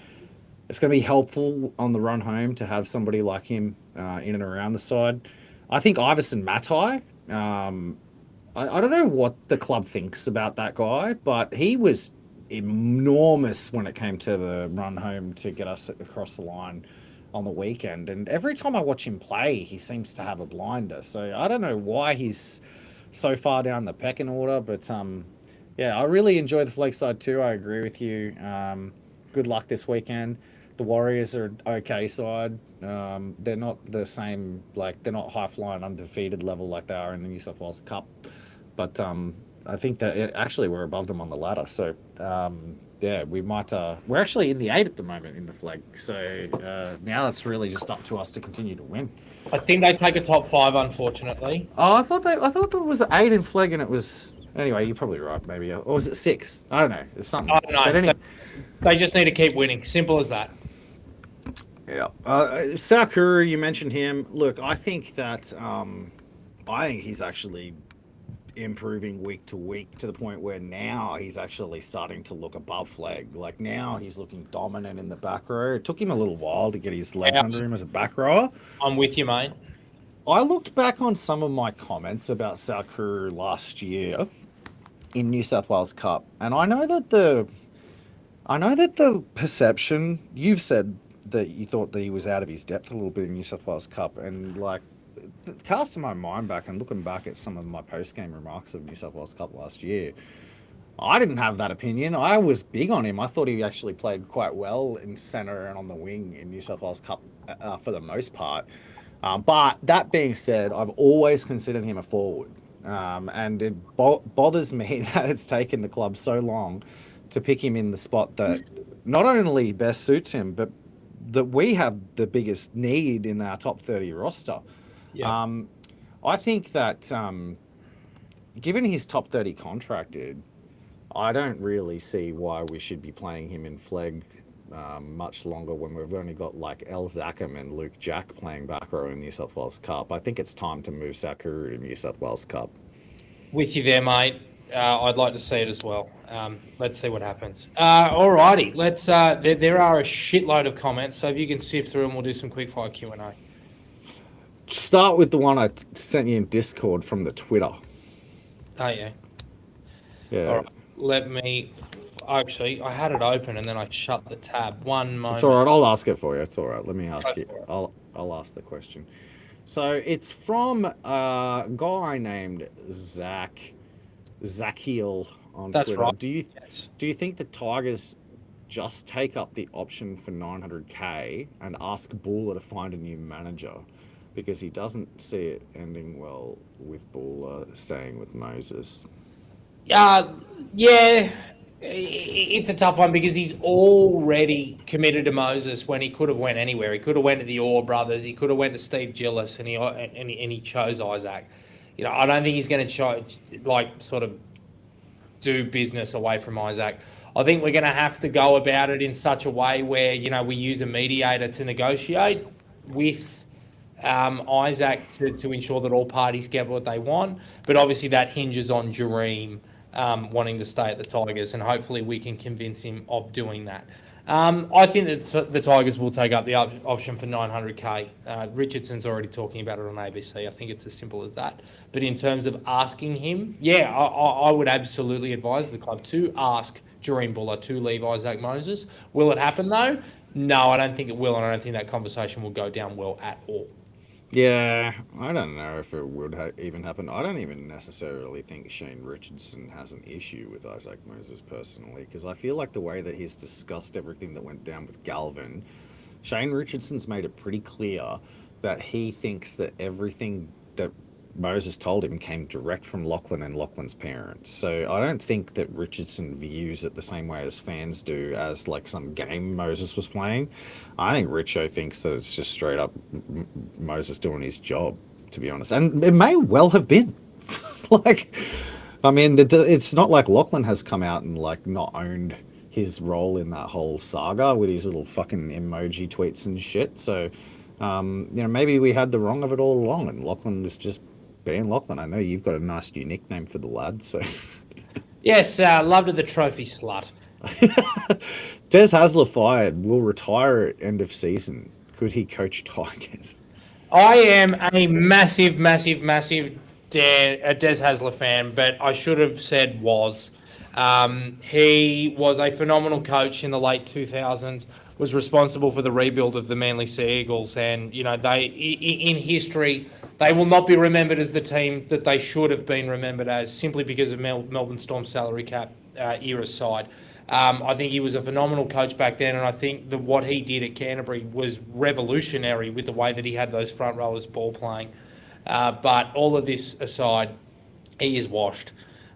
helpful on the run home to have somebody like him in and around the side. I think Iverson Matai. I don't know what the club thinks about that guy, but he was enormous when it came to the run home to get us across the line on the weekend. And every time I watch him play, he seems to have a blinder. So I don't know why he's so far down the pecking order, but yeah, I really enjoy the Flegg side too. I agree with you. Good luck this weekend. The Warriors are okay side. They're not the same, like, they're not high flying undefeated level like they are in the New South Wales Cup, but I think that actually we're above them on the ladder. So yeah, we might. We're actually in the 8 at the moment in the Flegg. So now it's really just up to us to continue to win. I think they take a top 5, unfortunately. Oh, I thought there was 8 in Flegg, and it was anyway. You're probably right, maybe, or was it 6? I don't know. It's something. I don't know. But anyway, they just need to keep winning. Simple as that. Yeah. Sakura, you mentioned him. Look, I think that I think he's actually improving week to week to the point where now he's actually starting to look above Flegg. Like, now he's looking dominant in the back row. It took him a little while to get his legs under him as a back rower. I'm with you, mate. I looked back on some of my comments about Sakura last year in New South Wales Cup, and I know that the perception, you've said that you thought that he was out of his depth a little bit in New South Wales Cup, and like, casting my mind back and looking back at some of my post-game remarks of New South Wales Cup last year, I didn't have that opinion. I was big on him. I thought he actually played quite well in centre and on the wing in New South Wales Cup for the most part. But that being said, I've always considered him a forward. And it bothers me that it's taken the club so long to pick him in the spot that not only best suits him, but that we have the biggest need in our top 30 roster. Yeah. I think that given his top 30 contracted, I don't really see why we should be playing him in Flegg much longer when we've only got like El Zackham and Luke Jack playing back row in New South Wales Cup. I think it's time to move Sakura to New South Wales Cup. With you there, mate. I'd like to see it as well. Let's see what happens. All righty. Let's. There are a shitload of comments, so if you can sift through them, we'll do some quick fire Q&A. Start with the one I sent you in Discord from the Twitter. Oh yeah. Yeah. All right. Let me. Actually, I had it open and then I shut the tab. One moment. It's all right. I'll ask it for you. It's all right. Let me ask Go you. for it. I'll ask the question. So it's from a guy named Zakiel on That's Twitter. right. Do you Yes. think the Tigers just take up the option for 900k and ask Buller to find a new manager because he doesn't see it ending well with Buller staying with Moses? Yeah, it's a tough one because he's already committed to Moses when he could have went anywhere. He could have went to the Orr brothers. He could have went to Steve Gillis, and he chose Isaac. You know, I don't think he's going to sort of do business away from Isaac. I think we're going to have to go about it in such a way where we use a mediator to negotiate with Isaac to ensure that all parties get what they want. But obviously that hinges on Jiren wanting to stay at the Tigers, and hopefully we can convince him of doing that. I think that the Tigers will take up the option for 900k. Richardson's already talking about it on ABC. I think it's as simple as that. But in terms of asking him, yeah, I would absolutely advise the club to ask Jiren Buller to leave Isaac Moses. Will it happen though? No, I don't think it will, and I don't think that conversation will go down well at all. Yeah, I don't know if it would even happen. I don't even necessarily think Shane Richardson has an issue with Isaac Moses personally, because I feel like the way that he's discussed everything that went down with Galvin, Shane Richardson's made it pretty clear that he thinks that everything that Moses told him came direct from Lachlan and Lachlan's parents. So I don't think that Richardson views it the same way as fans do, as like some game Moses was playing. I think Richo thinks that it's just straight up Moses doing his job, to be honest. And it may well have been. Like, I mean, it's not like Lachlan has come out and like not owned his role in that whole saga with his little fucking emoji tweets and shit. So, maybe we had the wrong of it all along, and Lachlan was just being Lachlan. I know you've got a nice new nickname for the lad, so. Yes, loved the trophy slut. Des Hasler fired, will retire at end of season. Could he coach Tigers? I am a massive Des Hasler fan, but I should have said was. He was a phenomenal coach in the late 2000s, was responsible for the rebuild of the Manly Sea Eagles, and, they, in history, they will not be remembered as the team that they should have been remembered as, simply because of Melbourne Storm salary cap era side. I think he was a phenomenal coach back then, and I think that what he did at Canterbury was revolutionary with the way that he had those front rowers ball playing. But all of this aside, he is washed.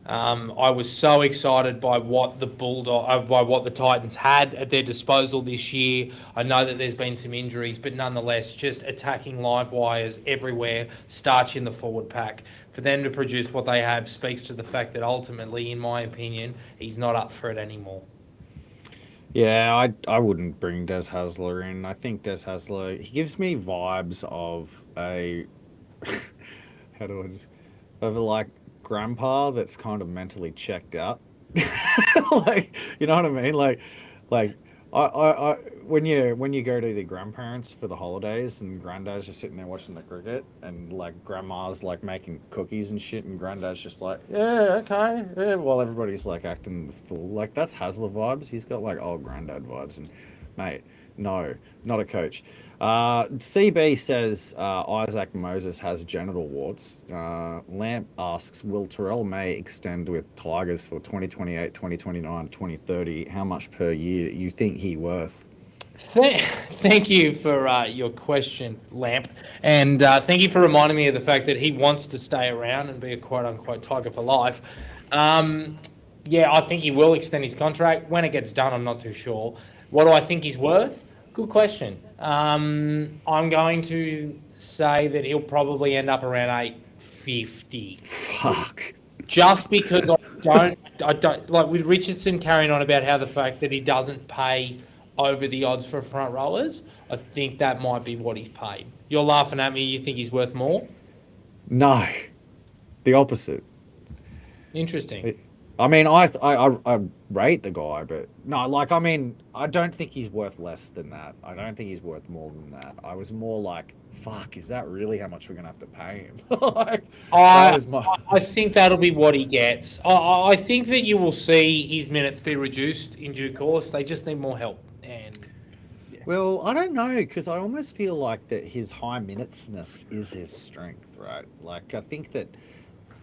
I was so excited by what the Titans had at their disposal this year. I know that there's been some injuries, but nonetheless, just attacking live wires everywhere, starch in the forward pack. For them to produce what they have speaks to the fact that ultimately, in my opinion, he's not up for it anymore. Yeah, I wouldn't bring Des Hasler in. I think Des Hasler, he gives me vibes of a of a like grandpa that's kind of mentally checked out. Like, you know what I mean? Like I when you go to the grandparents for the holidays and granddad's just sitting there watching the cricket and like grandma's like making cookies and shit and granddad's just like, yeah, okay, yeah, while everybody's like acting the fool. Like, that's Hasler vibes. He's got like old granddad vibes. And mate, no, not a coach. CB says Isaac Moses has genital warts. Lamp asks, will Terrell May extend with Tigers for 2028, 2029, 2030? How much per year you think he worth? Thank you for your question, Lamp, and thank you for reminding me of the fact that he wants to stay around and be a quote-unquote Tiger for life. Yeah, I think he will extend his contract. When it gets done, I'm not too sure. What do I think he's worth? Good question. I'm going to say that he'll probably end up around 850. Fuck. Just because I don't like with Richardson carrying on about how the fact that he doesn't pay over the odds for front rowers. I think that might be what he's paid. You're laughing at me. You think he's worth more? No, the opposite. Interesting. I mean, I rate the guy, but no, like, I mean, I don't think he's worth less than that. I don't think he's worth more than that. I was more like, fuck, is that really how much we're gonna have to pay him? Like, I think that'll be what he gets. I think that you will see his minutes be reduced in due course. They just need more help. And well, I don't know, because I almost feel like that his high minutesness is his strength, right? Like, I think that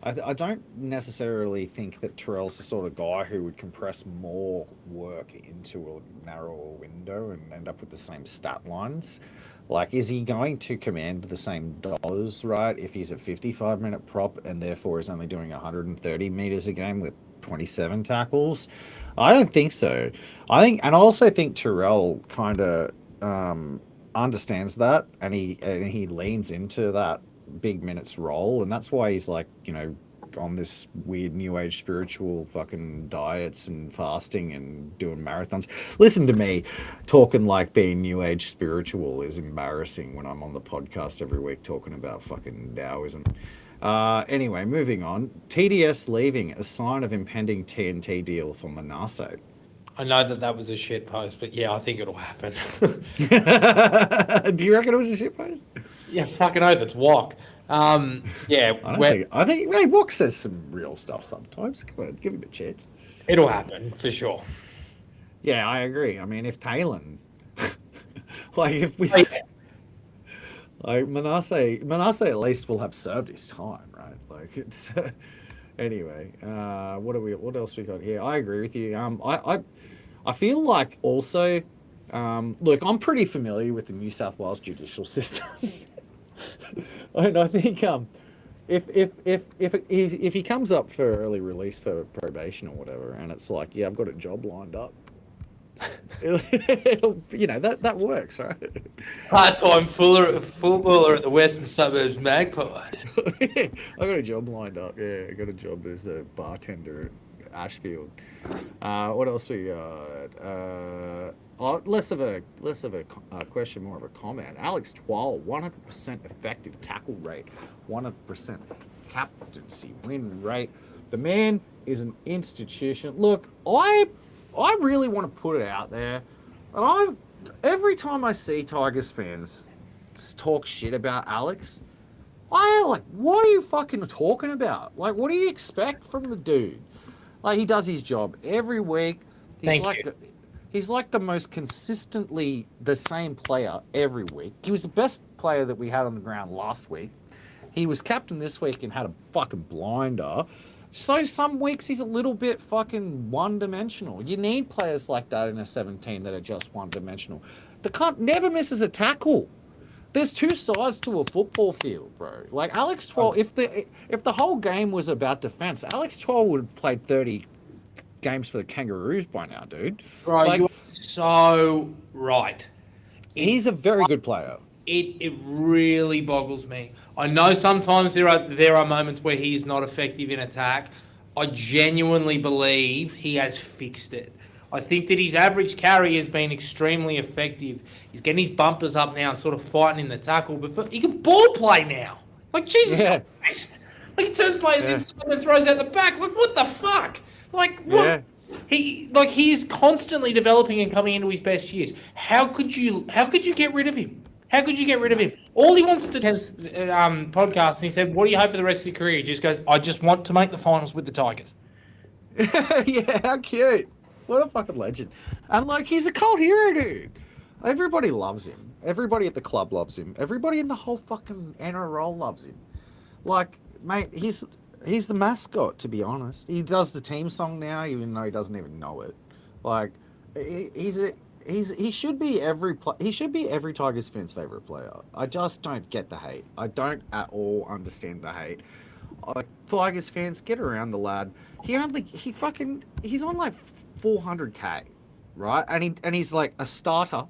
I don't necessarily think that Terrell's the sort of guy who would compress more work into a narrower window and end up with the same stat lines. Like, is he going to command the same dollars, right, if he's a 55-minute prop and therefore is only doing 130 meters a game with 27 tackles? I don't think so. I also think Terrell kind of understands that, and he leans into that big minutes role, and that's why he's like, you know, on this weird new age spiritual fucking diets and fasting and doing marathons. Listen to me talking like being new age spiritual is embarrassing when I'm on the podcast every week talking about fucking Taoism. Anyway, moving on. TDS leaving, a sign of impending TNT deal for Manasseh. I know that was a shit post, but yeah, I think it'll happen. Do you reckon it was a shit post? Yeah, fucking oath, it's Wok. Yeah, I think hey, Wok says some real stuff sometimes. Come on, give him a chance. It'll happen for sure. Yeah, I agree. I mean, if Talon, like if we, like Manasseh at least will have served his time, right? Like it's anyway. What else we got here? I agree with you. I feel like also, look, I'm pretty familiar with the New South Wales judicial system. And I think if he comes up for early release for probation or whatever, and it's like, yeah, I've got a job lined up, it'll, you know, that works, right? Part-time footballer at the Western Suburbs Magpies. I got a job lined up. Yeah, I got a job as a bartender at Ashfield. What else we got? Less of a question, more of a comment. Alex Twal, 100% effective tackle rate, 100% captaincy win rate. The man is an institution. Look, I really want to put it out there, and every time I see Tigers fans talk shit about Alex, I like, what are you fucking talking about? Like, what do you expect from the dude? Like, he does his job every week. He's like the most consistently the same player every week. He was the best player that we had on the ground last week. He was captain this week and had a fucking blinder. So some weeks he's a little bit fucking one-dimensional. You need players like that in a 17 that are just one-dimensional. The cunt never misses a tackle. There's two sides to a football field, bro. Like Alex Twal, if the whole game was about defense, Alex Twal would have played 30 games for the Kangaroos by now, dude. Bro, like, you're so right. He's a very good player. It really boggles me. I know sometimes there are moments where he's not effective in attack. I genuinely believe he has fixed it. I think that his average carry has been extremely effective. He's getting his bumpers up now and sort of fighting in the tackle. But he can ball play now. Like, Jesus Christ. Like, he turns players inside and throws out the back. Like, what the fuck? Like, what? Yeah. He is constantly developing and coming into his best years. How could you get rid of him? How could you get rid of him? All he wants to do is podcast, and he said, "What do you hope for the rest of your career?" He just goes, "I just want to make the finals with the Tigers." Yeah, how cute! What a fucking legend! And like, he's a cult hero, dude. Everybody loves him. Everybody at the club loves him. Everybody in the whole fucking NRL loves him. Like, mate, he's the mascot, to be honest. He does the team song now, even though he doesn't even know it. Like, he's he should be every Tigers fan's favorite player. I just don't get the hate. I don't at all understand the hate. Tigers fans, get around the lad. He's on like 400k, right? And he's like a starter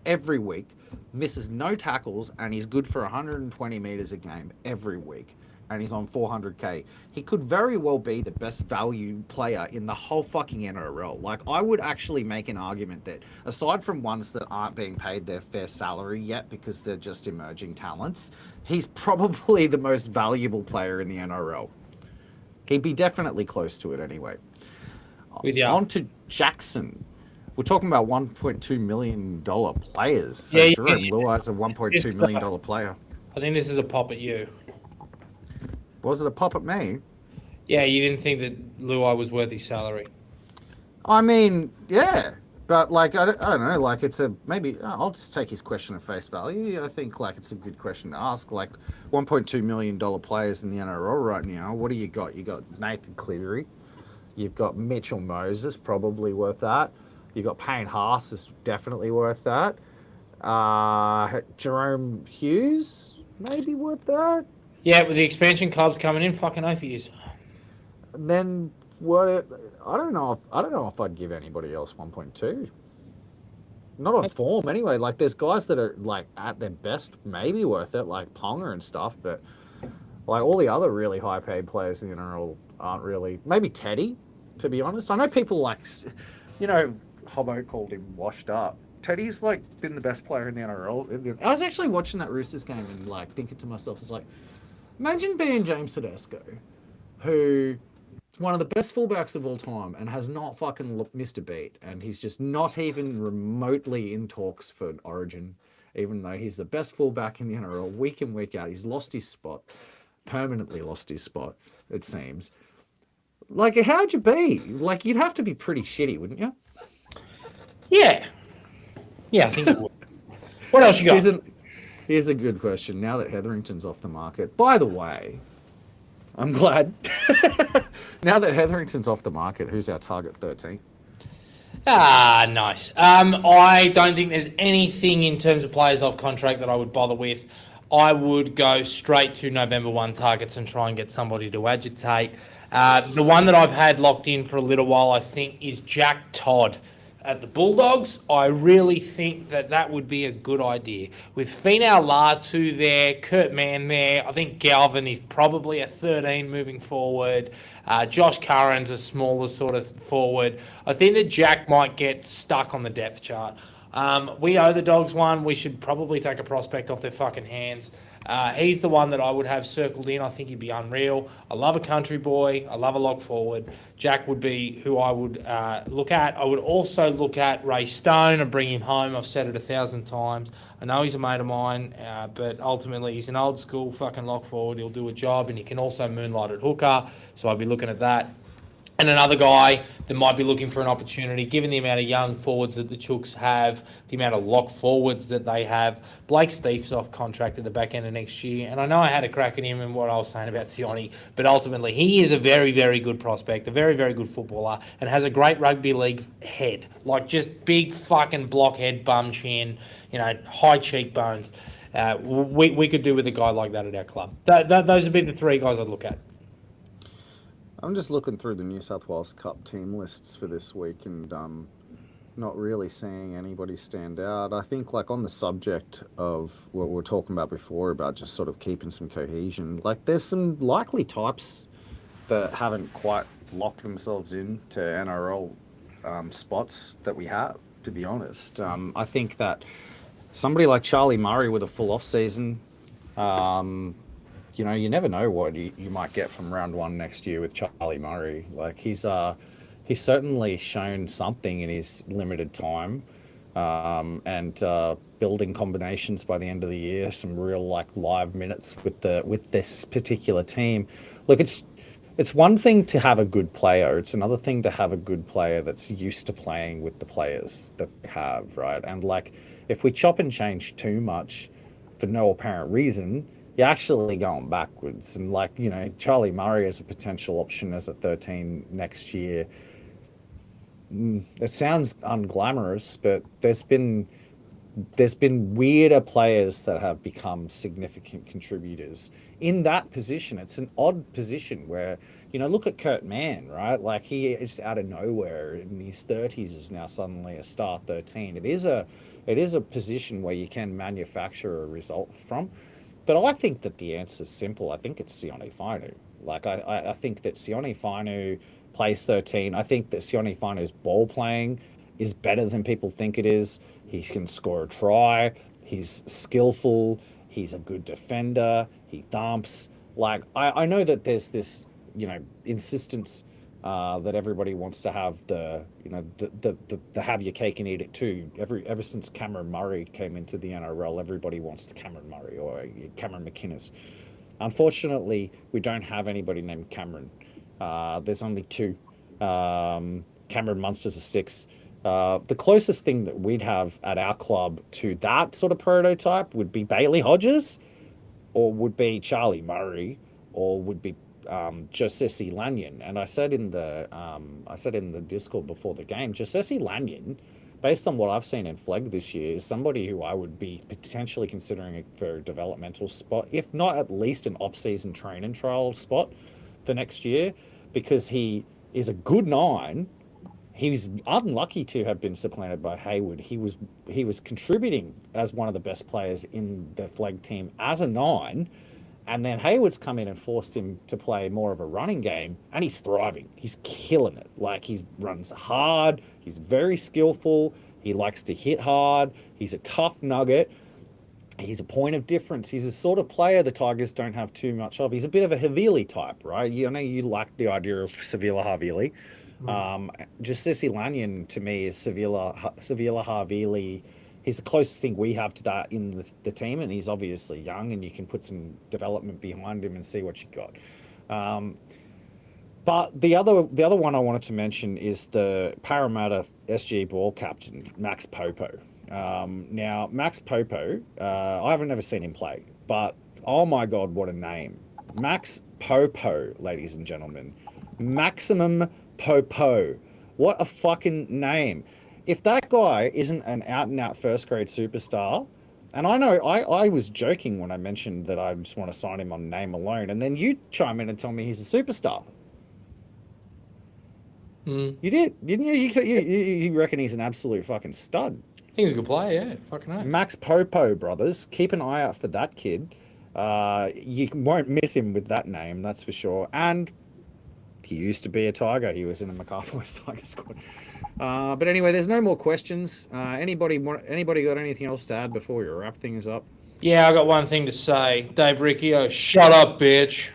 every week, misses no tackles, and he's good for 120 meters a game every week. And he's on 400k. He could very well be the best value player in the whole fucking NRL. Like, I would actually make an argument that, aside from ones that aren't being paid their fair salary yet because they're just emerging talents, he's probably the most valuable player in the NRL. He'd be definitely close to it anyway. On to Jackson. We're talking about $1.2 million players. So Jiren Buller is a $1.2 million player. I think this is a pop at you. Was it a pop at me? Yeah, you didn't think that Luai was worth his salary. I mean, yeah. But, like, I don't know. Like, I'll just take his question at face value. I think, like, it's a good question to ask. Like, $1.2 million players in the NRL right now. What do you got? You got Nathan Cleary. You've got Mitchell Moses, probably worth that. You got Payne Haas, is definitely worth that. Jerome Hughes, maybe worth that. Yeah, with the expansion clubs coming in, fucking oath he is. And then I don't know if I'd give anybody else 1.2. Not on form anyway. Like, there's guys that are like at their best, maybe worth it, like Ponga and stuff. But like all the other really high paid players in the NRL aren't really. Maybe Teddy, to be honest. I know people like, Hobbo called him washed up. Teddy's like been the best player in the NRL. I was actually watching that Roosters game and like thinking to myself, it's like, imagine being James Tedesco, who is one of the best fullbacks of all time and has not fucking missed a beat, and he's just not even remotely in talks for Origin, even though he's the best fullback in the NRL week in, week out. He's lost his spot, permanently lost his spot, it seems. Like, how'd you be? Like, you'd have to be pretty shitty, wouldn't you? Yeah. Yeah, I think it would. What else you got? Here's a good question. Now that Hetherington's off the market, by the way, I'm glad. Now that Hetherington's off the market, who's our target 13? Nice. I don't think there's anything in terms of players off contract that I would bother with. I would go straight to November 1 targets and try and get somebody to agitate. The one that I've had locked in for a little while, I think, is Jack Todd at the Bulldogs. I really think that would be a good idea. With Finau Latu there, Kurt Mann there, I think Galvin is probably a 13 moving forward. Josh Curran's a smaller sort of forward. I think that Jack might get stuck on the depth chart. We owe the Dogs one. We should probably take a prospect off their fucking hands. He's the one that I would have circled in. I think he'd be unreal. I love a country boy. I love a lock forward. Jack would be who I would look at. I would also look at Ray Stone and bring him home. I've said it 1,000 times. I know he's a mate of mine, but ultimately he's an old school fucking lock forward. He'll do a job, and he can also moonlight at hooker. So I'd be looking at that. And another guy that might be looking for an opportunity, given the amount of young forwards that the Chooks have, the amount of lock forwards that they have. Blake Steve's off contract at the back end of next year. And I know I had a crack at him and what I was saying about Sione, but ultimately he is a very, very good prospect, a very, very good footballer, and has a great rugby league head. Like, just big fucking blockhead, bum chin, high cheekbones. We could do with a guy like that at our club. Those would be the three guys I'd look at. I'm just looking through the New South Wales Cup team lists for this week and not really seeing anybody stand out. I think, like, on the subject of what we were talking about before, about just sort of keeping some cohesion, like, there's some likely types that haven't quite locked themselves into NRL spots that we have, to be honest. I think that somebody like Charlie Murray with a full off-season, you never know what you might get from round one next year with Charlie Murray. Like, he's certainly shown something in his limited time, and building combinations by the end of the year, some real like live minutes with this particular team. Look, it's one thing to have a good player. It's another thing to have a good player that's used to playing with the players that they have, right? And like, if we chop and change too much for no apparent reason, you're actually going backwards. And like, Charlie Murray as a potential option as a 13 next year, it sounds unglamorous, but there's been weirder players that have become significant contributors in that position. It's an odd position where, look at Kurt Mann, right? Like he is out of nowhere in his 30s is now suddenly a star 13. It is a position where you can manufacture a result from. But I think that the answer is simple. I think it's Sione Fainu. Like I think that Sione Fainu plays 13. I think that Sione Fainu's ball playing is better than people think it is. He can score a try. He's skillful. He's a good defender. He thumps. Like I know that there's this, insistence that everybody wants to have the have your cake and eat it too. Ever since Cameron Murray came into the NRL, everybody wants the Cameron Murray or Cameron McInnes. Unfortunately, we don't have anybody named Cameron. There's only two. Cameron Munster's a 6. The closest thing that we'd have at our club to that sort of prototype would be Bailey Hodges, or would be Charlie Murray, or would be Josesi Lanyon. And I said in the Discord before the game, Josesi Lanyon, based on what I've seen in Flegg this year, is somebody who I would be potentially considering for a developmental spot, if not at least an off-season train and trial spot for next year, because he is a good 9. He was unlucky to have been supplanted by Hayward. He was contributing as one of the best players in the Flegg team as a 9, and then Hayward's come in and forced him to play more of a running game, and he's thriving. He's killing it. Like, he runs hard. He's very skillful. He likes to hit hard. He's a tough nugget. He's a point of difference. He's a sort of player the Tigers don't have too much of. He's a bit of a Havili type, right? You like the idea of Sevilla Havili. Josesi Lanyon to me is Sevilla Havili. He's the closest thing we have to that in the team, and he's obviously young, and you can put some development behind him and see what you got. But the other one I wanted to mention is the Parramatta SG ball captain, Max Popo. Now, Max Popo, I haven't ever seen him play, but oh my God, what a name. Max Popo, ladies and gentlemen. Maximum Popo. What a fucking name. If that guy isn't an out-and-out first-grade superstar, and I know I was joking when I mentioned that I just want to sign him on name alone, and then you chime in and tell me he's a superstar. You did, didn't you? You reckon he's an absolute fucking stud. I think he's a good player, yeah. Fucking nice. Max Popo, brothers. Keep an eye out for that kid. You won't miss him with that name, that's for sure. And he used to be a Tiger. He was in the MacArthur West Tiger squad. But anyway, there's no more questions. Anybody got anything else to add before we wrap things up? Yeah, I got one thing to say. Dave Riccio, shut up, bitch.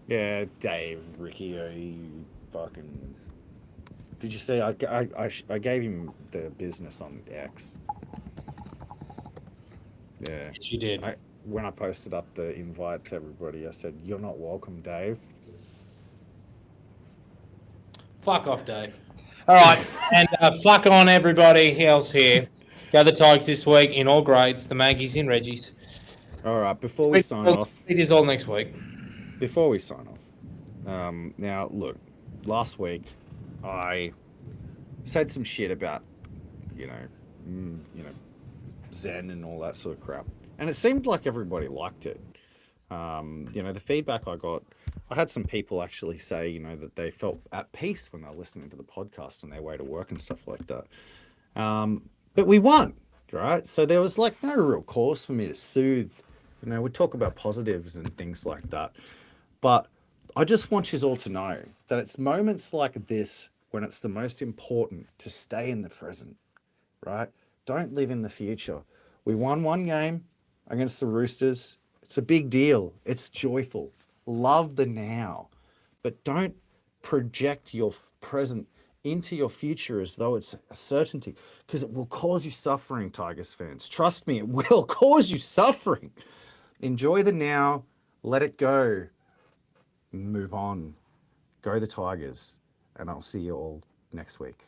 Yeah, Dave Riccio, you fucking... Did you see? I gave him the business on X. Yeah. Yes, you did. When I posted up the invite to everybody, I said, "You're not welcome, Dave." Fuck off, Dave. All right, and fuck on everybody else here. Go the Tigers this week in all grades. The Maggies in Reggie's. All right, before we sign off. It is all next week. Before we sign off, now look, last week I said some shit about, Zen and all that sort of crap, and it seemed like everybody liked it. The feedback I got, I had some people actually say, that they felt at peace when they were listening to the podcast on their way to work and stuff like that. But we won, right? So there was like no real cause for me to soothe. We talk about positives and things like that, but I just want you all to know that it's moments like this when it's the most important to stay in the present, right? Don't live in the future. We won one game against the Roosters. It's a big deal. It's joyful. Love the now, but don't project your present into your future as though it's a certainty, because it will cause you suffering, Tigers fans. Trust me, it will cause you suffering. Enjoy the now. Let it go. Move on. Go the Tigers. And I'll see you all next week.